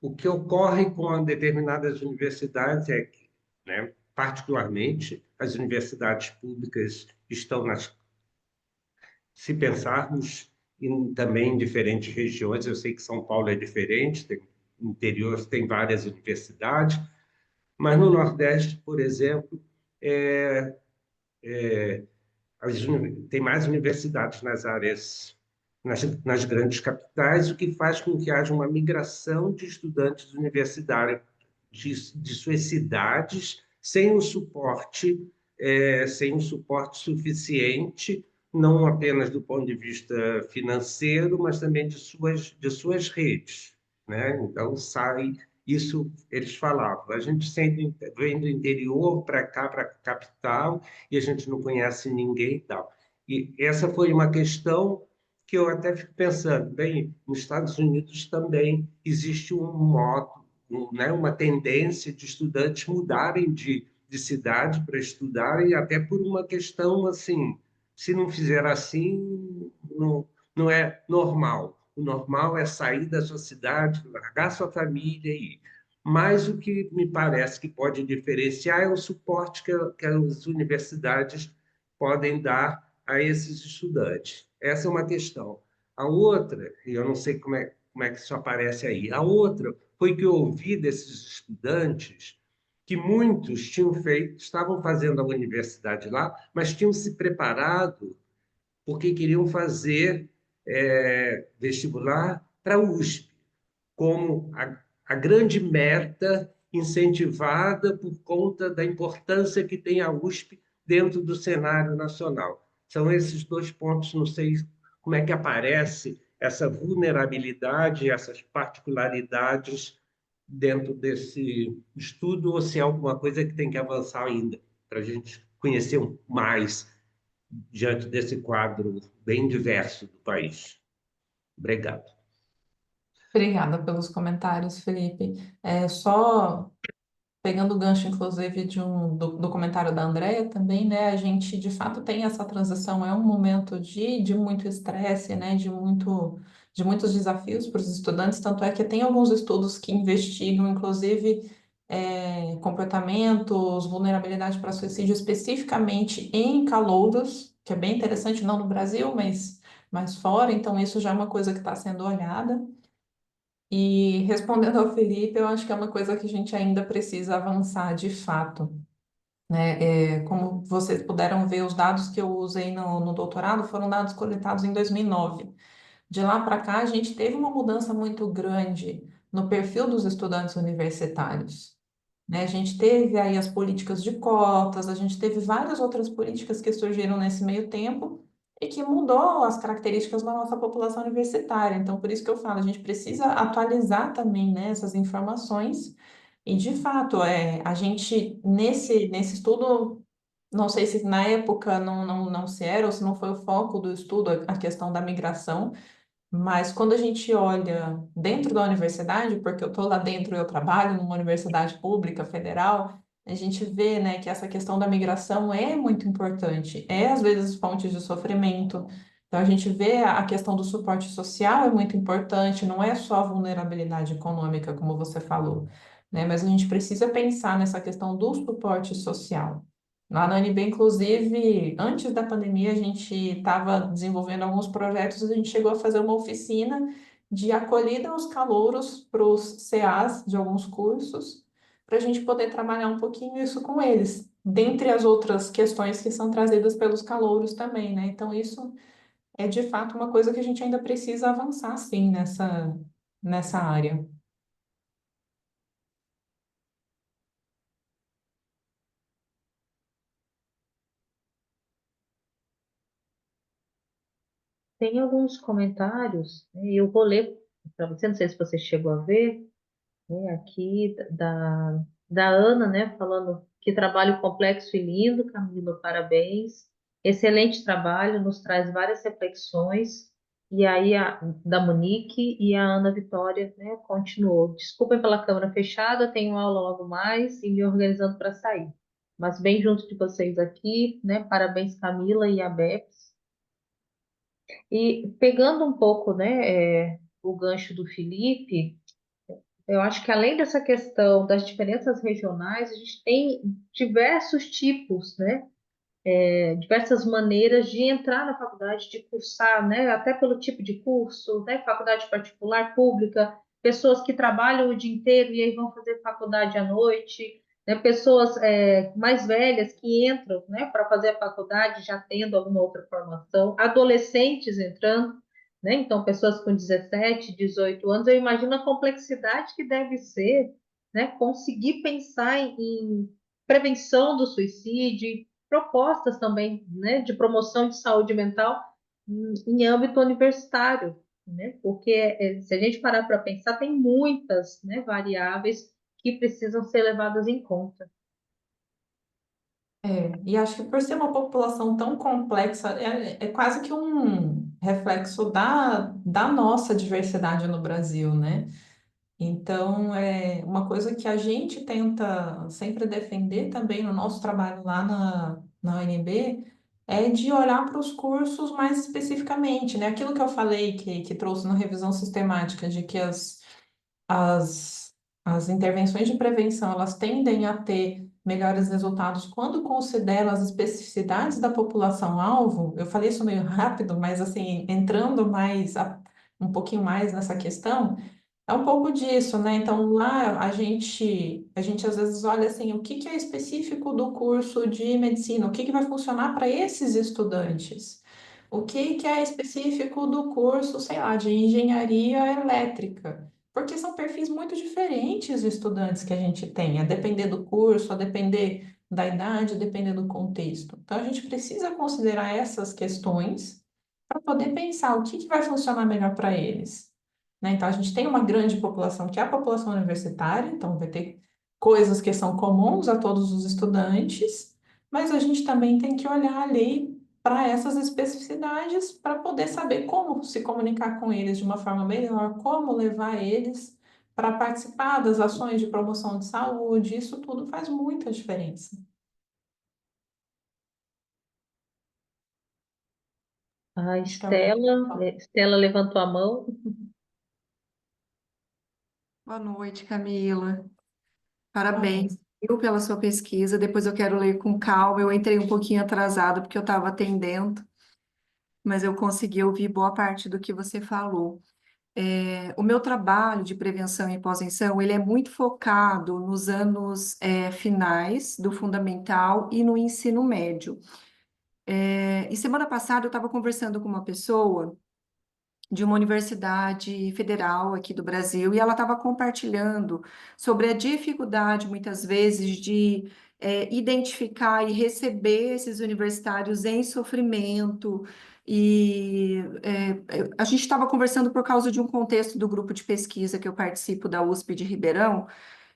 o que ocorre com determinadas universidades é que, né, particularmente, as universidades públicas estão se pensarmos também em diferentes regiões, eu sei que São Paulo é diferente, no interior tem várias universidades, mas no Nordeste, por exemplo, é, tem mais universidades nas áreas, nas grandes capitais, o que faz com que haja uma migração de estudantes universitários de suas cidades sem um suporte suficiente, não apenas do ponto de vista financeiro, mas também de suas redes, né? Então, isso eles falavam, a gente vem do interior para cá, para a capital, e a gente não conhece ninguém e tal. E essa foi uma questão que eu até fico pensando, bem, nos Estados Unidos também existe um modo, né, uma tendência de estudantes mudarem de cidade para estudarem, até por uma questão assim, se não fizer assim, não é normal. O normal é sair da sua cidade, largar sua família e ir. Mas o que me parece que pode diferenciar é o suporte que as universidades podem dar a esses estudantes. Essa é uma questão. A outra, e eu não sei como é que isso aparece aí, a outra foi que eu ouvi desses estudantes que muitos estavam fazendo a universidade lá, mas tinham se preparado porque queriam fazer vestibular para a USP, como a grande meta incentivada por conta da importância que tem a USP dentro do cenário nacional. São esses dois pontos, não sei como é que aparece essa vulnerabilidade, essas particularidades dentro desse estudo, ou se é alguma coisa que tem que avançar ainda, para a gente conhecer mais diante desse quadro bem diverso do país. Obrigado. Obrigada pelos comentários, Felipe. Só pegando o gancho, inclusive, do comentário da Andrea também, né? A gente, de fato, tem essa transição, é um momento de muito estresse, né? De muitos desafios para os estudantes, tanto é que tem alguns estudos que investigam, inclusive, comportamentos, vulnerabilidade para suicídio, especificamente em calouros, que é bem interessante, não no Brasil, mas fora, então isso já é uma coisa que está sendo olhada. E respondendo ao Felipe, eu acho que é uma coisa que a gente ainda precisa avançar de fato, né? Como vocês puderam ver, os dados que eu usei no doutorado foram dados coletados em 2009. De lá para cá, a gente teve uma mudança muito grande no perfil dos estudantes universitários, né? A gente teve aí as políticas de cotas, a gente teve várias outras políticas que surgiram nesse meio tempo e que mudou as características da nossa população universitária. Então, por isso que eu falo, a gente precisa atualizar também, né, essas informações. E, de fato, a gente, nesse estudo, não sei se na época não se era ou se não foi o foco do estudo a questão da migração, mas quando a gente olha dentro da universidade, porque eu estou lá dentro, eu trabalho numa universidade pública, federal, a gente vê, né, que essa questão da migração é muito importante, é às vezes fonte de sofrimento. Então a gente vê a questão do suporte social é muito importante, não é só a vulnerabilidade econômica, como você falou, né, mas a gente precisa pensar nessa questão do suporte social. Lá na UNB, inclusive, antes da pandemia, a gente estava desenvolvendo alguns projetos, a gente chegou a fazer uma oficina de acolhida aos calouros para os CAs de alguns cursos, para a gente poder trabalhar um pouquinho isso com eles, dentre as outras questões que são trazidas pelos calouros também, né? Então, isso é de fato uma coisa que a gente ainda precisa avançar, sim, nessa área. Tem alguns comentários, né, e eu vou ler para você, não sei se você chegou a ver, né, aqui da Ana, né, falando que trabalho complexo e lindo, Camila, parabéns. Excelente trabalho, nos traz várias reflexões. E aí da Monique e a Ana Vitória, né, continuou. Desculpem pela câmera fechada, tenho aula logo mais e me organizando para sair. Mas bem junto de vocês aqui, né? Parabéns, Camila e a Bepes. E pegando um pouco, né, o gancho do Felipe, eu acho que além dessa questão das diferenças regionais, a gente tem diversos tipos, né? Diversas maneiras de entrar na faculdade, de cursar, né? Até pelo tipo de curso, né? Faculdade particular, pública, pessoas que trabalham o dia inteiro e aí vão fazer faculdade à noite, né? Pessoas mais velhas que entram, né? Para fazer a faculdade já tendo alguma outra formação, adolescentes entrando, né? Então, pessoas com 17, 18 anos, eu imagino a complexidade que deve ser, né? Conseguir pensar em prevenção do suicídio, propostas também, né, de promoção de saúde mental em âmbito universitário, né? Porque se a gente parar para pensar, tem muitas, né, variáveis que precisam ser levadas em conta. E acho que por ser uma população tão complexa, é quase que um reflexo da nossa diversidade no Brasil, né? Então, é uma coisa que a gente tenta sempre defender também no nosso trabalho lá na UNB, é de olhar para os cursos mais especificamente, né? Aquilo que eu falei que trouxe na revisão sistemática, de que as, as intervenções de prevenção, elas tendem a ter melhores resultados quando consideram as especificidades da população-alvo. Eu falei isso meio rápido, mas assim, entrando um pouquinho mais nessa questão, é um pouco disso, né? Então, lá a gente às vezes olha assim, o que que é específico do curso de medicina, o que que vai funcionar para esses estudantes? O que que é específico do curso, sei lá, de engenharia elétrica? Porque são perfis muito diferentes de estudantes que a gente tem, a depender do curso, a depender da idade, a depender do contexto. Então, a gente precisa considerar essas questões para poder pensar o que que vai funcionar melhor para eles, né? Então, a gente tem uma grande população, que é a população universitária, então vai ter coisas que são comuns a todos os estudantes, mas a gente também tem que olhar ali para essas especificidades para poder saber como se comunicar com eles de uma forma melhor, como levar eles para participar das ações de promoção de saúde, isso tudo faz muita diferença. A Então, Estela levantou a mão. Boa noite, Camila. parabéns. Parabéns, viu, pela sua pesquisa. Depois eu quero ler com calma. Eu entrei um pouquinho atrasada porque eu estava atendendo, mas eu consegui ouvir boa parte do que você falou. O meu trabalho de prevenção e pós-venção, ele é muito focado nos anos finais do fundamental e no ensino médio. E semana passada eu estava conversando com uma pessoa de uma universidade federal aqui do Brasil, e ela estava compartilhando sobre a dificuldade, muitas vezes, de identificar e receber esses universitários em sofrimento. A gente estava conversando por causa de um contexto do grupo de pesquisa que eu participo da USP de Ribeirão.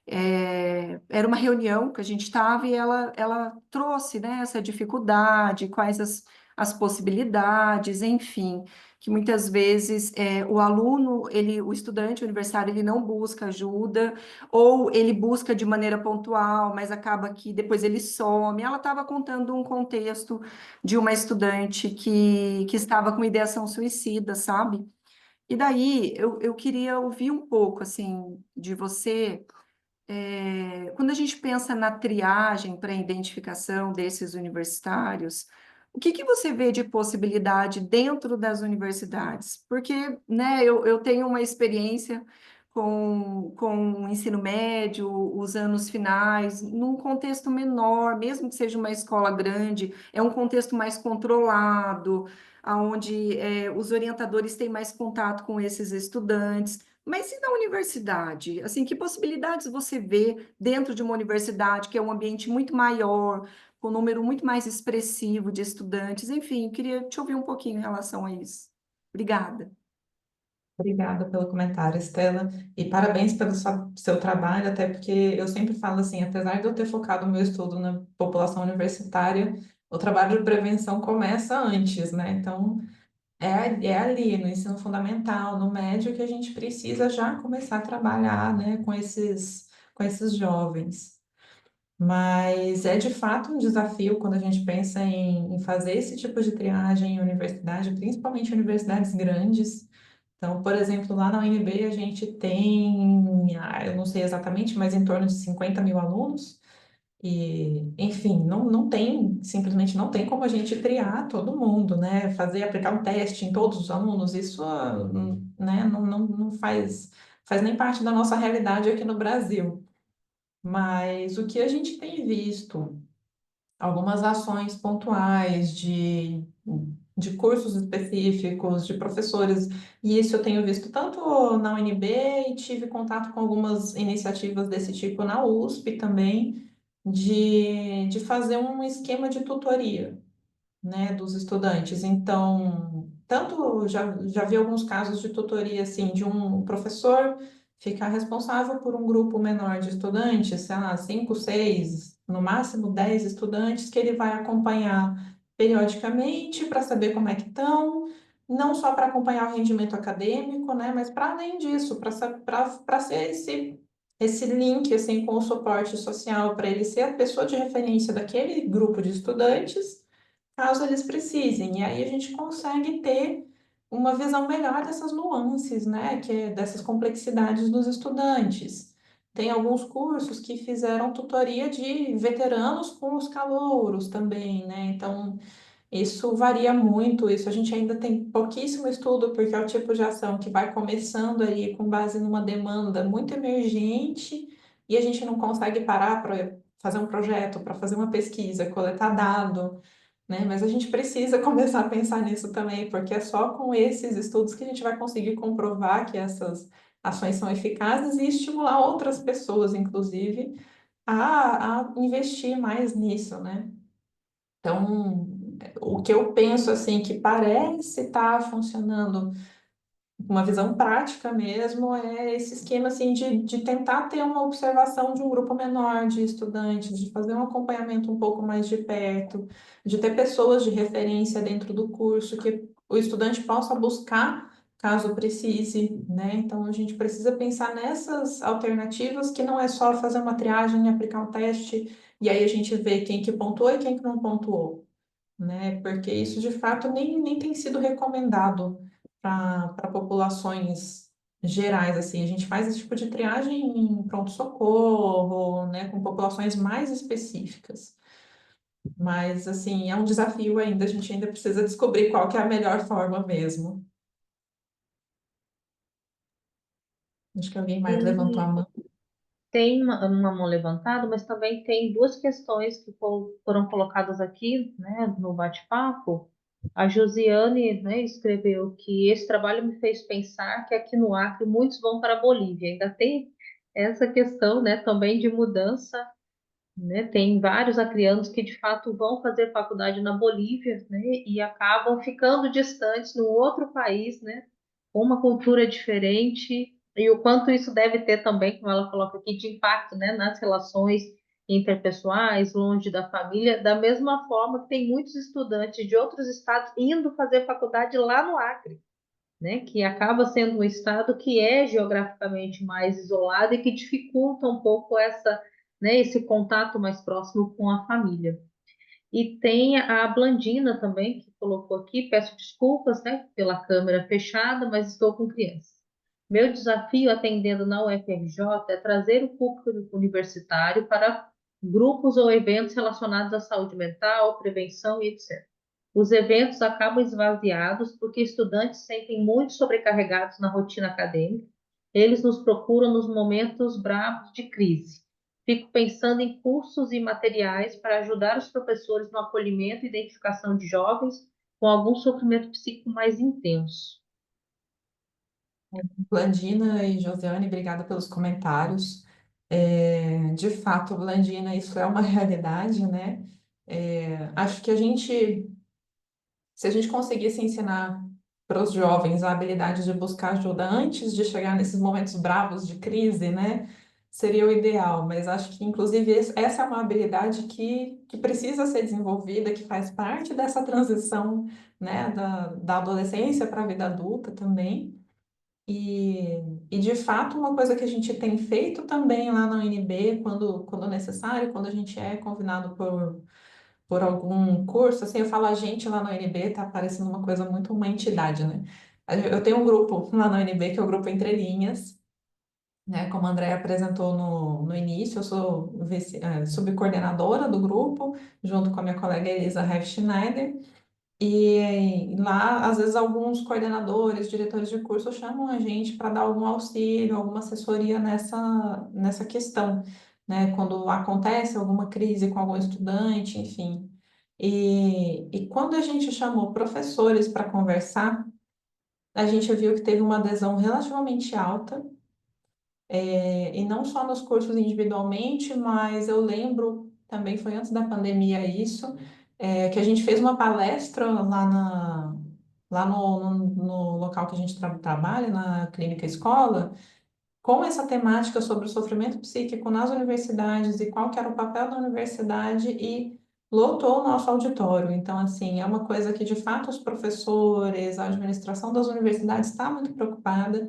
Era uma reunião que a gente estava e ela trouxe, né, essa dificuldade, quais as possibilidades, enfim, que muitas vezes o aluno, o estudante universitário, ele não busca ajuda, ou ele busca de maneira pontual, mas acaba que depois ele some. Ela estava contando um contexto de uma estudante que estava com ideação suicida, sabe? E daí eu queria ouvir um pouco, assim, de você. Quando a gente pensa na triagem para a identificação desses universitários, o que que você vê de possibilidade dentro das universidades? Porque, né, eu tenho uma experiência com o ensino médio, os anos finais, num contexto menor, mesmo que seja uma escola grande, é um contexto mais controlado, onde os orientadores têm mais contato com esses estudantes. Mas e na universidade? Assim, que possibilidades você vê dentro de uma universidade, que é um ambiente muito maior, com um número muito mais expressivo de estudantes? Enfim, queria te ouvir um pouquinho em relação a isso. Obrigada. Obrigada pelo comentário, Estela, e parabéns pelo seu trabalho, até porque eu sempre falo assim, apesar de eu ter focado o meu estudo na população universitária, o trabalho de prevenção começa antes, né? Então, é ali, no ensino fundamental, no médio, que a gente precisa já começar a trabalhar, né, com esses jovens. Mas é de fato um desafio quando a gente pensa em fazer esse tipo de triagem em universidade, principalmente em universidades grandes. Então, por exemplo, lá na UNB a gente tem, eu não sei exatamente, mas em torno de 50 mil alunos. E, enfim, não tem, simplesmente não tem como a gente triar todo mundo, né? Aplicar um teste em todos os alunos, isso, né, não faz nem parte da nossa realidade aqui no Brasil. Mas o que a gente tem visto, algumas ações pontuais de cursos específicos, de professores, e isso eu tenho visto tanto na UNB e tive contato com algumas iniciativas desse tipo na USP também, de fazer um esquema de tutoria, né, dos estudantes. Então, tanto já vi alguns casos de tutoria, assim, de um professor ficar responsável por um grupo menor de estudantes, sei lá, 5, 6, no máximo 10 estudantes, que ele vai acompanhar periodicamente para saber como é que estão, não só para acompanhar o rendimento acadêmico, né, mas para além disso, para ser esse link, assim, com o suporte social, para ele ser a pessoa de referência daquele grupo de estudantes, caso eles precisem. E aí a gente consegue ter uma visão melhor dessas nuances, né, dessas complexidades dos estudantes. Tem alguns cursos que fizeram tutoria de veteranos com os calouros também, né? Então, isso varia muito, isso a gente ainda tem pouquíssimo estudo, porque é o tipo de ação que vai começando aí com base numa demanda muito emergente, e a gente não consegue parar para fazer um projeto, para fazer uma pesquisa, coletar dado, né? Mas a gente precisa começar a pensar nisso também, porque é só com esses estudos que a gente vai conseguir comprovar que essas ações são eficazes e estimular outras pessoas, inclusive, a investir mais nisso, né? Então, o que eu penso, assim, que parece estar funcionando, uma visão prática mesmo, é esse esquema, assim, de tentar ter uma observação de um grupo menor de estudantes, de fazer um acompanhamento um pouco mais de perto, de ter pessoas de referência dentro do curso, que o estudante possa buscar caso precise, né? Então a gente precisa pensar nessas alternativas que não é só fazer uma triagem, aplicar um teste e aí a gente vê quem que pontuou e quem que não pontuou, né? Porque isso de fato nem tem sido recomendado para populações gerais, assim. A gente faz esse tipo de triagem em pronto-socorro, né? Com populações mais específicas. Mas, assim, é um desafio ainda, a gente ainda precisa descobrir qual que é a melhor forma mesmo. Acho que alguém mais levantou a E mão. tem uma mão levantada, mas também tem duas questões que foram colocadas aqui, né, no bate-papo. A Josiane, né, escreveu que esse trabalho me fez pensar que aqui no Acre muitos vão para a Bolívia. Ainda tem essa questão, né, também de mudança, né? Tem vários acreanos que de fato vão fazer faculdade na Bolívia, né, e acabam ficando distantes num outro país, né, com uma cultura diferente, e o quanto isso deve ter também, como ela coloca aqui, de impacto, né, nas relações interpessoais, longe da família, da mesma forma que tem muitos estudantes de outros estados indo fazer faculdade lá no Acre, né, que acaba sendo um estado que é geograficamente mais isolado e que dificulta um pouco essa, né, esse contato mais próximo com a família. E tem a Blandina também, que colocou aqui, peço desculpas, né, pela câmera fechada, mas estou com criança. Meu desafio atendendo na UFRJ é trazer o público universitário para grupos ou eventos relacionados à saúde mental, prevenção e etc. Os eventos acabam esvaziados porque estudantes se sentem muito sobrecarregados na rotina acadêmica. Eles nos procuram nos momentos bravos de crise. Fico pensando em cursos e materiais para ajudar os professores no acolhimento e identificação de jovens com algum sofrimento psíquico mais intenso. Blandina e Josiane, obrigada pelos comentários. De fato, Blandina, isso é uma realidade, né? Acho que se a gente conseguisse ensinar para os jovens a habilidade de buscar ajuda antes de chegar nesses momentos bravos de crise, né? Seria o ideal, mas acho que, inclusive, essa é uma habilidade que precisa ser desenvolvida, que faz parte dessa transição, né, da adolescência para a vida adulta também. E, de fato, uma coisa que a gente tem feito também lá na UNB, quando necessário, quando a gente é convidado por algum curso, assim, eu falo a gente lá na UNB, tá parecendo uma coisa muito uma entidade, né? Eu tenho um grupo lá na UNB, que é o grupo Entre Linhas, né? Como a Andrea apresentou no início, eu sou subcoordenadora do grupo, junto com a minha colega Elisa Reif Schneider, e lá, às vezes, alguns coordenadores, diretores de curso chamam a gente para dar algum auxílio, alguma assessoria nessa questão, né? Quando acontece alguma crise com algum estudante, enfim. E quando a gente chamou professores para conversar, a gente viu que teve uma adesão relativamente alta, e não só nos cursos individualmente, mas eu lembro, também foi antes da pandemia isso, que a gente fez uma palestra lá no local que a gente trabalha, na clínica escola, com essa temática sobre o sofrimento psíquico nas universidades e qual que era o papel da universidade e lotou o nosso auditório. Então, assim, é uma coisa que, de fato, os professores, a administração das universidades está muito preocupada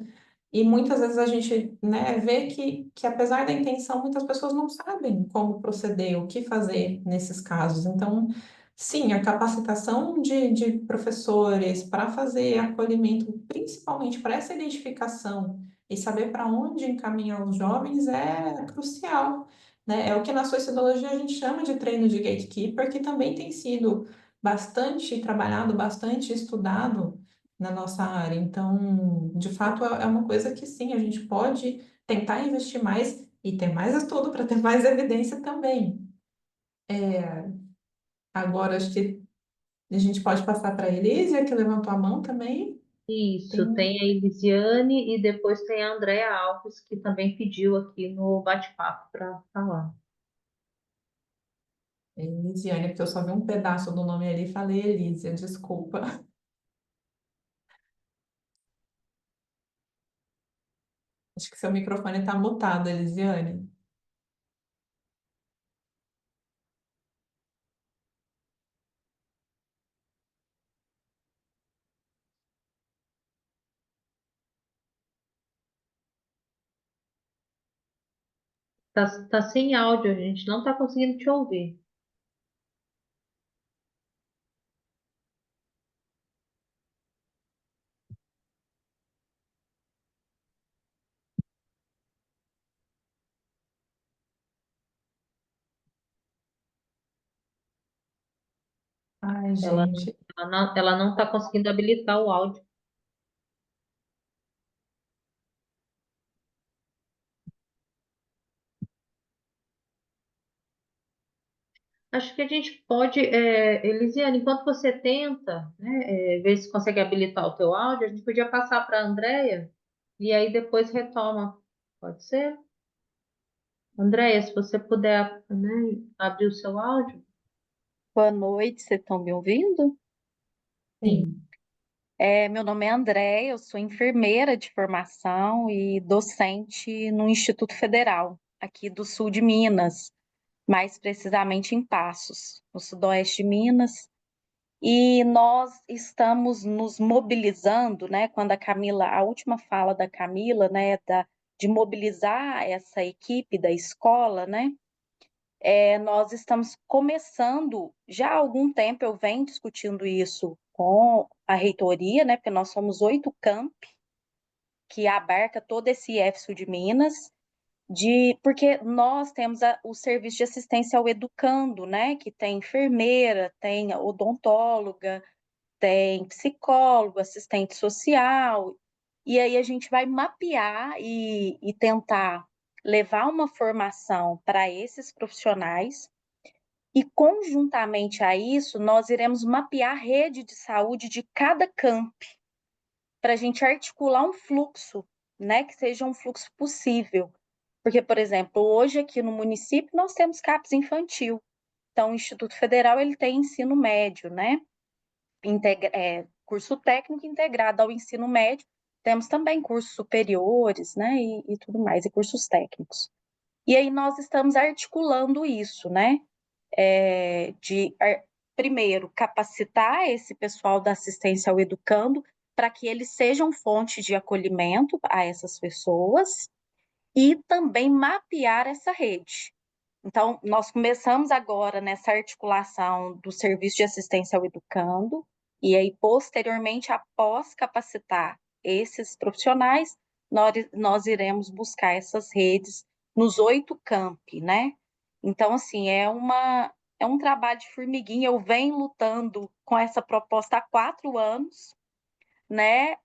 e muitas vezes a gente, né, vê que, apesar da intenção, muitas pessoas não sabem como proceder, o que fazer nesses casos. Então, sim, a capacitação de professores para fazer acolhimento, principalmente para essa identificação e saber para onde encaminhar os jovens é crucial, né? É o que na sociologia a gente chama de treino de gatekeeper, que também tem sido bastante trabalhado, bastante estudado na nossa área. Então, de fato, é uma coisa que sim, a gente pode tentar investir mais e ter mais estudo para ter mais evidência também. Agora, acho que a gente pode passar para a Elísia, que levantou a mão também. Isso, Tem tem a Elisiane e depois tem a Andréa Alves, que também pediu aqui no bate-papo para falar. Elisiane, porque eu só vi um pedaço do nome ali e falei Elísia, desculpa. Acho que seu microfone está mutado, Elisiane. Tá sem áudio, a gente não tá conseguindo te ouvir. Ai, Ela, gente. ela não tá conseguindo habilitar o áudio. Acho que a gente pode, Elisiane, enquanto você tenta, né, ver se consegue habilitar o teu áudio, a gente podia passar para a Andréia e aí depois retoma. Pode ser? Andréia, se você puder, né, abrir o seu áudio. Boa noite, vocês estão me ouvindo? Sim. Meu nome é André, eu sou enfermeira de formação e docente no Instituto Federal, aqui do sul de Minas, mais precisamente em Passos, no sudoeste de Minas. E nós estamos nos mobilizando, né? Quando a última fala da Camila, né, de mobilizar essa equipe da escola, né? Nós estamos começando, já há algum tempo eu venho discutindo isso com a reitoria, né, porque nós somos 8 campi, que abarca todo esse IF de Minas, porque nós temos o serviço de assistência ao educando, né, que tem enfermeira, tem odontóloga, tem psicólogo, assistente social, e aí a gente vai mapear e tentar levar uma formação para esses profissionais. E, conjuntamente a isso, nós iremos mapear a rede de saúde de cada camp, para a gente articular um fluxo, né, que seja um fluxo possível. Porque, por exemplo, hoje aqui no município nós temos CAPS infantil. Então, o Instituto Federal ele tem ensino médio, né? Curso técnico integrado ao ensino médio. Temos também cursos superiores, né? E tudo mais, e cursos técnicos. E aí nós estamos articulando isso, né? Primeiro, capacitar esse pessoal da assistência ao educando para que eles sejam fonte de acolhimento a essas pessoas e também mapear essa rede. Então, nós começamos agora nessa articulação do serviço de assistência ao educando, e aí, posteriormente, após capacitar esses profissionais, nós iremos buscar essas redes nos 8 campi, né? Então, assim, é um trabalho de formiguinha. Eu venho lutando com essa proposta há 4 anos, né?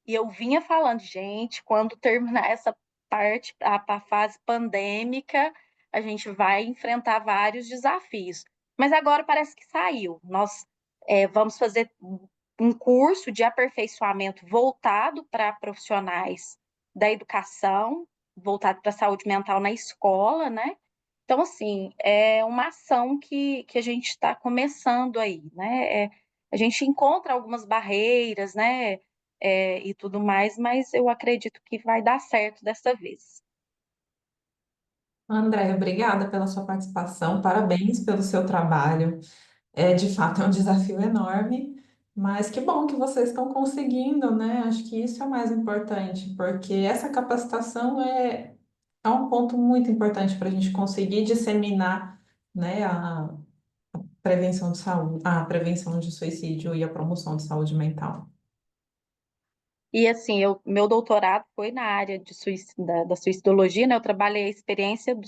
E eu vinha falando, gente, quando terminar essa parte, a fase pandêmica, a gente vai enfrentar vários desafios. Mas agora parece que saiu. Nós vamos fazer um curso de aperfeiçoamento voltado para profissionais da educação, voltado para a saúde mental na escola, né? Então, assim, é uma ação que a gente está começando aí, né? A gente encontra algumas barreiras, né? E tudo mais, mas eu acredito que vai dar certo dessa vez. André, obrigada pela sua participação, parabéns pelo seu trabalho. De fato, é um desafio enorme, mas que bom que vocês estão conseguindo, né? Acho que isso é o mais importante, porque essa capacitação é um ponto muito importante para a gente conseguir disseminar, né, a prevenção de saúde, a prevenção de suicídio e a promoção de saúde mental. E assim, meu doutorado foi na área da suicidologia, né? Eu trabalhei a experiência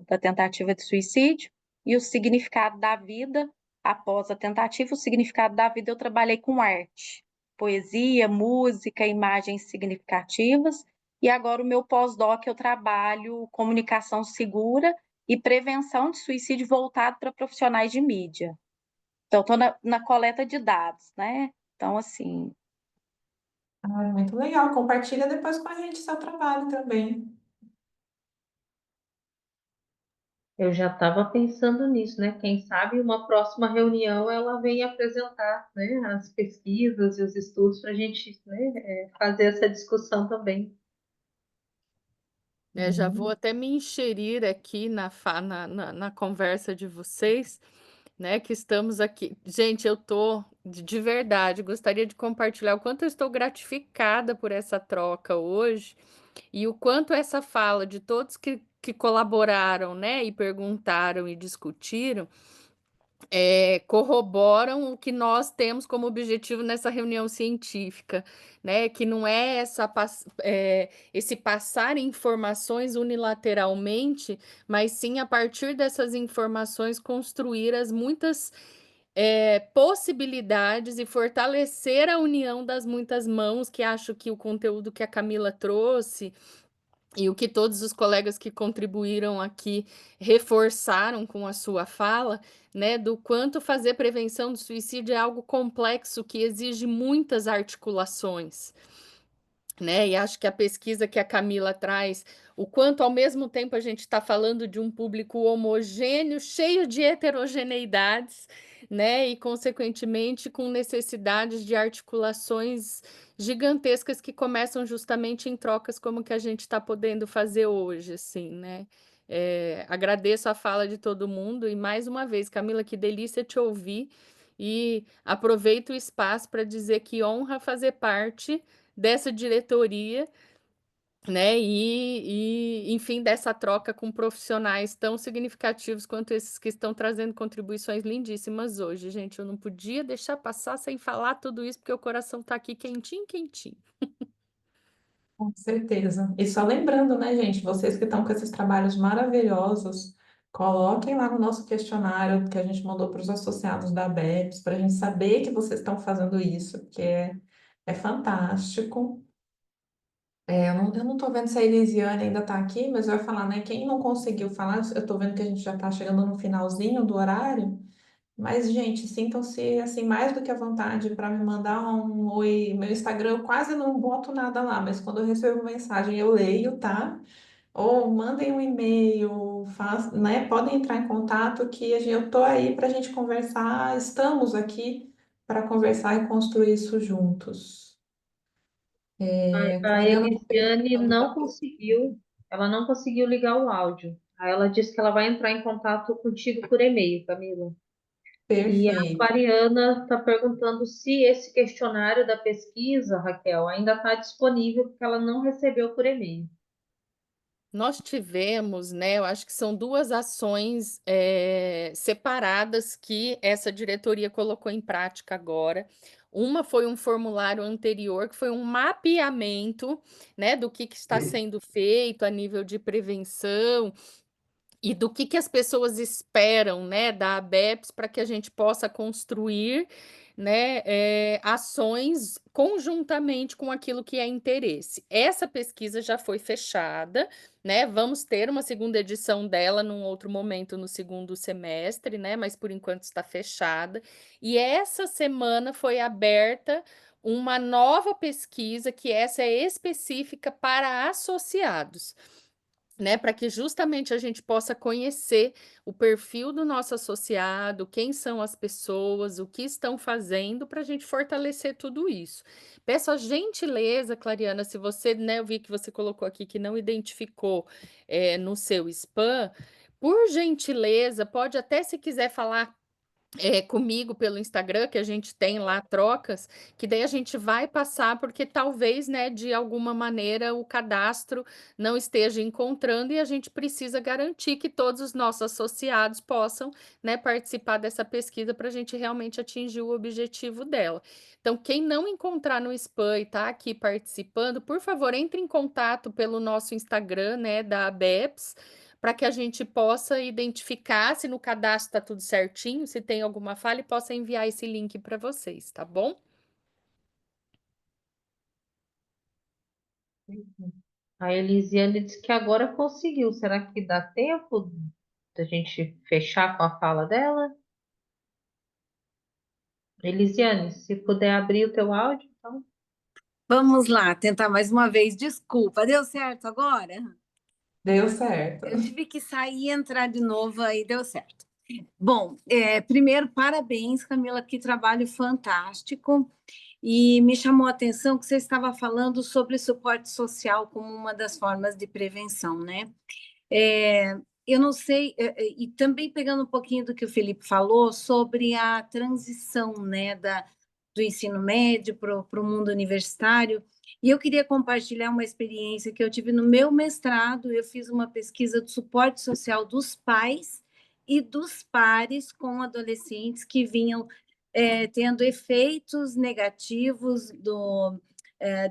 da tentativa de suicídio e o significado da vida após a tentativa, o significado da vida eu trabalhei com arte, poesia, música, imagens significativas, e agora o meu pós-doc eu trabalho comunicação segura e prevenção de suicídio voltado para profissionais de mídia. Então, estou na coleta de dados, né? Então, assim, Ah, muito legal. Compartilha depois com a gente seu trabalho também. Eu já estava pensando nisso, né? Quem sabe uma próxima reunião ela vem apresentar, né, as pesquisas e os estudos para a gente, né, fazer essa discussão também. Já vou Sim. até me inserir aqui na conversa de vocês, né? Que estamos aqui. Gente, eu tô de verdade, gostaria de compartilhar o quanto eu estou gratificada por essa troca hoje e o quanto essa fala de todos que que colaboraram, né, e perguntaram e discutiram, corroboram o que nós temos como objetivo nessa reunião científica, né? Que não é esse passar informações unilateralmente, mas sim a partir dessas informações construir as muitas possibilidades e fortalecer a união das muitas mãos, que acho que o conteúdo que a Camila trouxe e o que todos os colegas que contribuíram aqui reforçaram com a sua fala, né, do quanto fazer prevenção do suicídio é algo complexo que exige muitas articulações, né? E acho que a pesquisa que a Camila traz, o quanto ao mesmo tempo a gente está falando de um público homogêneo, cheio de heterogeneidades, né? E, consequentemente, com necessidades de articulações gigantescas que começam justamente em trocas como que a gente está podendo fazer hoje, assim, né? Agradeço a fala de todo mundo e, mais uma vez, Camila, que delícia te ouvir e aproveito o espaço para dizer que honra fazer parte dessa diretoria, né? Enfim, dessa troca com profissionais tão significativos quanto esses que estão trazendo contribuições lindíssimas hoje, gente. Eu não podia deixar passar sem falar tudo isso, porque o coração está aqui quentinho, quentinho. Com certeza. E só lembrando, né, gente, vocês que estão com esses trabalhos maravilhosos, coloquem lá no nosso questionário que a gente mandou para os associados da ABEPS, para a gente saber que vocês estão fazendo isso, porque é fantástico. Eu não tô vendo se a Elisiane ainda está aqui, mas eu ia falar, né? Quem não conseguiu falar, eu tô vendo que a gente já está chegando no finalzinho do horário. Mas, gente, sintam-se assim mais do que à vontade para me mandar um oi. Meu Instagram, eu quase não boto nada lá, mas quando eu recebo mensagem eu leio, tá? Ou mandem um e-mail, né? Podem entrar em contato que eu tô aí para a gente conversar. Estamos aqui para conversar e construir isso juntos. A Clariana tá Elisiane perguntando não conseguiu, ela não conseguiu ligar o áudio. Aí ela disse que ela vai entrar em contato contigo por e-mail, Camila. E a perfeito. Mariana está perguntando se esse questionário da pesquisa, Raquel, ainda está disponível, porque ela não recebeu por e-mail. Nós tivemos, né, eu acho que são duas ações separadas que essa diretoria colocou em prática agora. Uma foi um formulário anterior, que foi um mapeamento, né, do que está sendo feito a nível de prevenção e do que as pessoas esperam, né, da ABEPS para que a gente possa construir, né, ações conjuntamente com aquilo que é interesse. Essa pesquisa já foi fechada, né? Vamos ter uma segunda edição dela num outro momento no segundo semestre, né? Mas por enquanto está fechada. E essa semana foi aberta uma nova pesquisa, que essa é específica para associados, né, para que justamente a gente possa conhecer o perfil do nosso associado, quem são as pessoas, o que estão fazendo, para a gente fortalecer tudo isso. Peço a gentileza, Clariana, se você, né, eu vi que você colocou aqui que não identificou no seu spam, por gentileza, pode até, se quiser falar comigo pelo Instagram, que a gente tem lá trocas, que daí a gente vai passar, porque talvez, né, de alguma maneira o cadastro não esteja encontrando e a gente precisa garantir que todos os nossos associados possam, né, participar dessa pesquisa para a gente realmente atingir o objetivo dela. Então, quem não encontrar no spam e está aqui participando, por favor, entre em contato pelo nosso Instagram, né, da ABEPS, para que a gente possa identificar se no cadastro está tudo certinho, se tem alguma falha, e possa enviar esse link para vocês, tá bom? A Elisiane disse que agora conseguiu. Será que dá tempo da gente fechar com a fala dela? Elisiane, se puder abrir o teu áudio, então. Vamos lá, tentar mais uma vez. Desculpa, deu certo agora? Deu certo. Eu tive que sair e entrar de novo, aí deu certo. Bom, primeiro, parabéns, Camila, que trabalho fantástico. E me chamou a atenção que você estava falando sobre suporte social como uma das formas de prevenção, né? Eu não sei, e também pegando um pouquinho do que o Felipe falou sobre a transição, né, do ensino médio para o mundo universitário, E eu queria compartilhar uma experiência que eu tive no meu mestrado. Eu fiz uma pesquisa do suporte social dos pais e dos pares com adolescentes que vinham tendo efeitos negativos do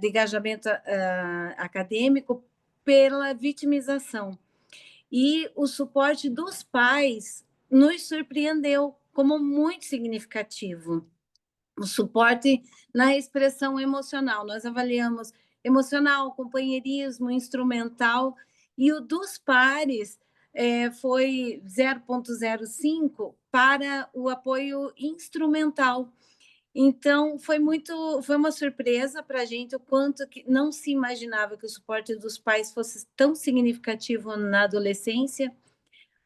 engajamento acadêmico pela vitimização. E o suporte dos pais nos surpreendeu como muito significativo. O suporte na expressão emocional. Nós avaliamos emocional, companheirismo, instrumental, e o dos pares foi 0,05 para o apoio instrumental. Então, foi uma surpresa para a gente o quanto que não se imaginava que o suporte dos pais fosse tão significativo na adolescência,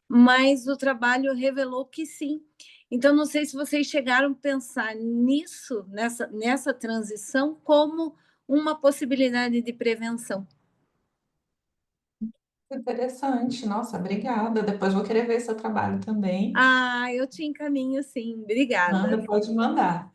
mas o trabalho revelou que sim. Então, não sei se vocês chegaram a pensar nisso, nessa transição, como uma possibilidade de prevenção. Interessante, nossa, obrigada. Depois vou querer ver seu trabalho também. Ah, eu te encaminho sim, obrigada. Manda, pode mandar.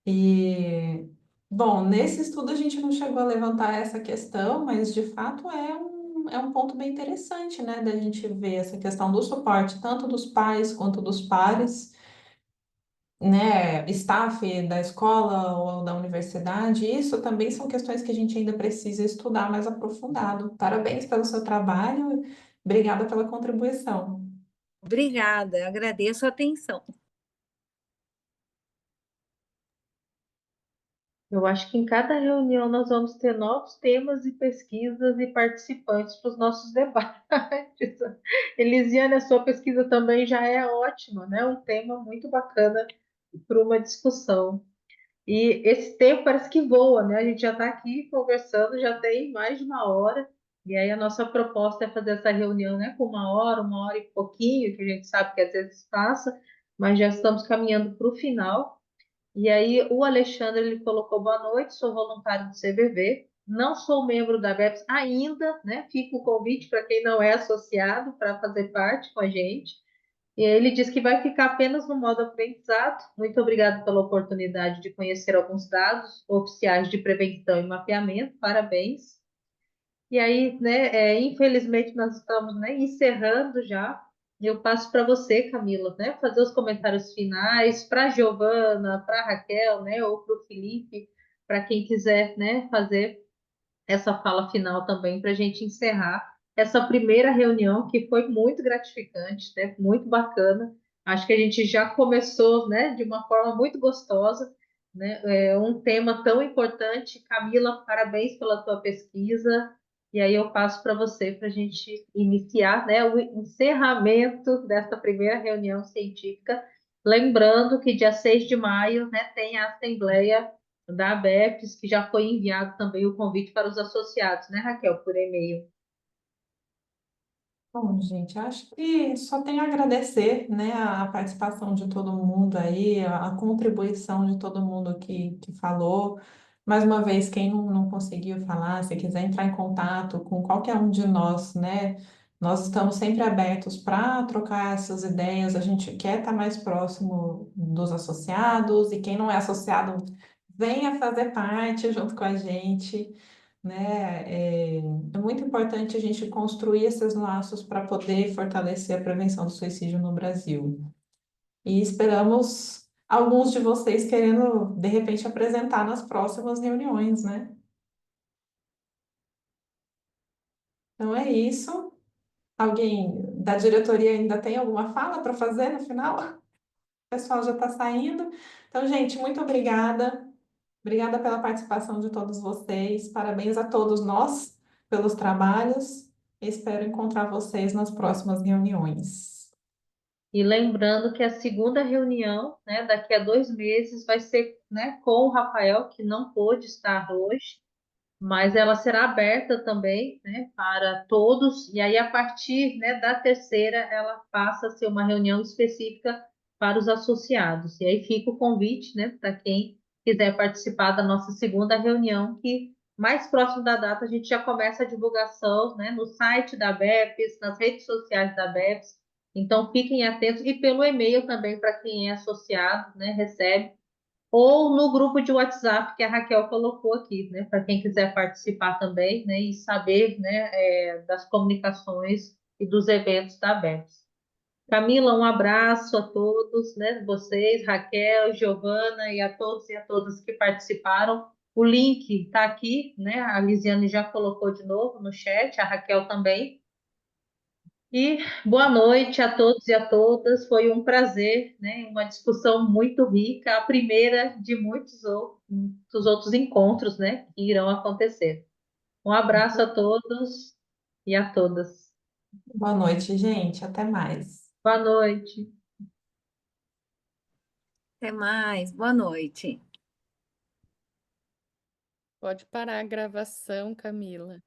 E, bom, nesse estudo a gente não chegou a levantar essa questão, mas de fato é um ponto bem interessante, né, da gente ver essa questão do suporte, tanto dos pais quanto dos pares, né, staff da escola ou da universidade. Isso também são questões que a gente ainda precisa estudar mais aprofundado. Parabéns pelo seu trabalho, obrigada pela contribuição. Obrigada, agradeço a atenção. Eu acho que em cada reunião nós vamos ter novos temas e pesquisas e participantes para os nossos debates. Elisiane, a sua pesquisa também já é ótima, né? Um tema muito bacana para uma discussão. E esse tempo parece que voa, né? A gente já está aqui conversando, já tem mais de uma hora. E aí a nossa proposta é fazer essa reunião, né, com uma hora e pouquinho, que a gente sabe que às vezes passa, mas já estamos caminhando para o final. E aí o Alexandre ele colocou boa noite, sou voluntário do CVV, não sou membro da BEPS ainda, né? Fica o convite para quem não é associado para fazer parte com a gente. E aí ele diz que vai ficar apenas no modo aprendizado. Muito obrigado pela oportunidade de conhecer alguns dados oficiais de prevenção e mapeamento. Parabéns. E aí, né, infelizmente nós estamos, né, encerrando já. Eu passo para você, Camila, né, fazer os comentários finais para a Giovana, para a Raquel, né, ou para o Felipe, para quem quiser, né, fazer essa fala final também para a gente encerrar essa primeira reunião que foi muito gratificante, né, muito bacana. Acho que a gente já começou, né, de uma forma muito gostosa, né, um tema tão importante. Camila, parabéns pela tua pesquisa. E aí eu passo para você para a gente iniciar, né, o encerramento dessa primeira reunião científica. Lembrando que dia 6 de maio, né, tem a Assembleia da ABEPS, que já foi enviado também o convite para os associados, né, Raquel, por e-mail. Bom, gente, acho que só tenho a agradecer, né, a participação de todo mundo aí, a contribuição de todo mundo que falou. Mais uma vez, quem não conseguiu falar, se quiser entrar em contato com qualquer um de nós, né, nós estamos sempre abertos para trocar essas ideias. A gente quer estar mais próximo dos associados, e quem não é associado, venha fazer parte junto com a gente, né? É muito importante a gente construir esses laços para poder fortalecer a prevenção do suicídio no Brasil. E esperamos alguns de vocês querendo, de repente, apresentar nas próximas reuniões, né? Então é isso. Alguém da diretoria ainda tem alguma fala para fazer no final? O pessoal já está saindo. Então, gente, muito obrigada. Obrigada pela participação de todos vocês. Parabéns a todos nós pelos trabalhos. Espero encontrar vocês nas próximas reuniões. E lembrando que a segunda reunião, né, daqui a 2 meses, vai ser, né, com o Rafael, que não pôde estar hoje, mas ela será aberta também, né, para todos. E aí, a partir, né, da terceira, ela passa a ser uma reunião específica para os associados. E aí fica o convite, né, para quem quiser participar da nossa segunda reunião, que mais próximo da data a gente já começa a divulgação, né, no site da BEPS, nas redes sociais da BEPS. Então, fiquem atentos e pelo e-mail também para quem é associado, né, recebe ou no grupo de WhatsApp que a Raquel colocou aqui, né, para quem quiser participar também, né, e saber, né, das comunicações e dos eventos da ABEPS. Camila, um abraço a todos, né, vocês, Raquel, Giovana e a todos e a todas que participaram. O link está aqui, né, a Lisiane já colocou de novo no chat, a Raquel também. E boa noite a todos e a todas. Foi um prazer, né? Uma discussão muito rica, a primeira de muitos outros encontros, né, que irão acontecer. Um abraço a todos e a todas. Boa noite, gente. Até mais. Boa noite. Até mais, boa noite. Pode parar a gravação, Camila.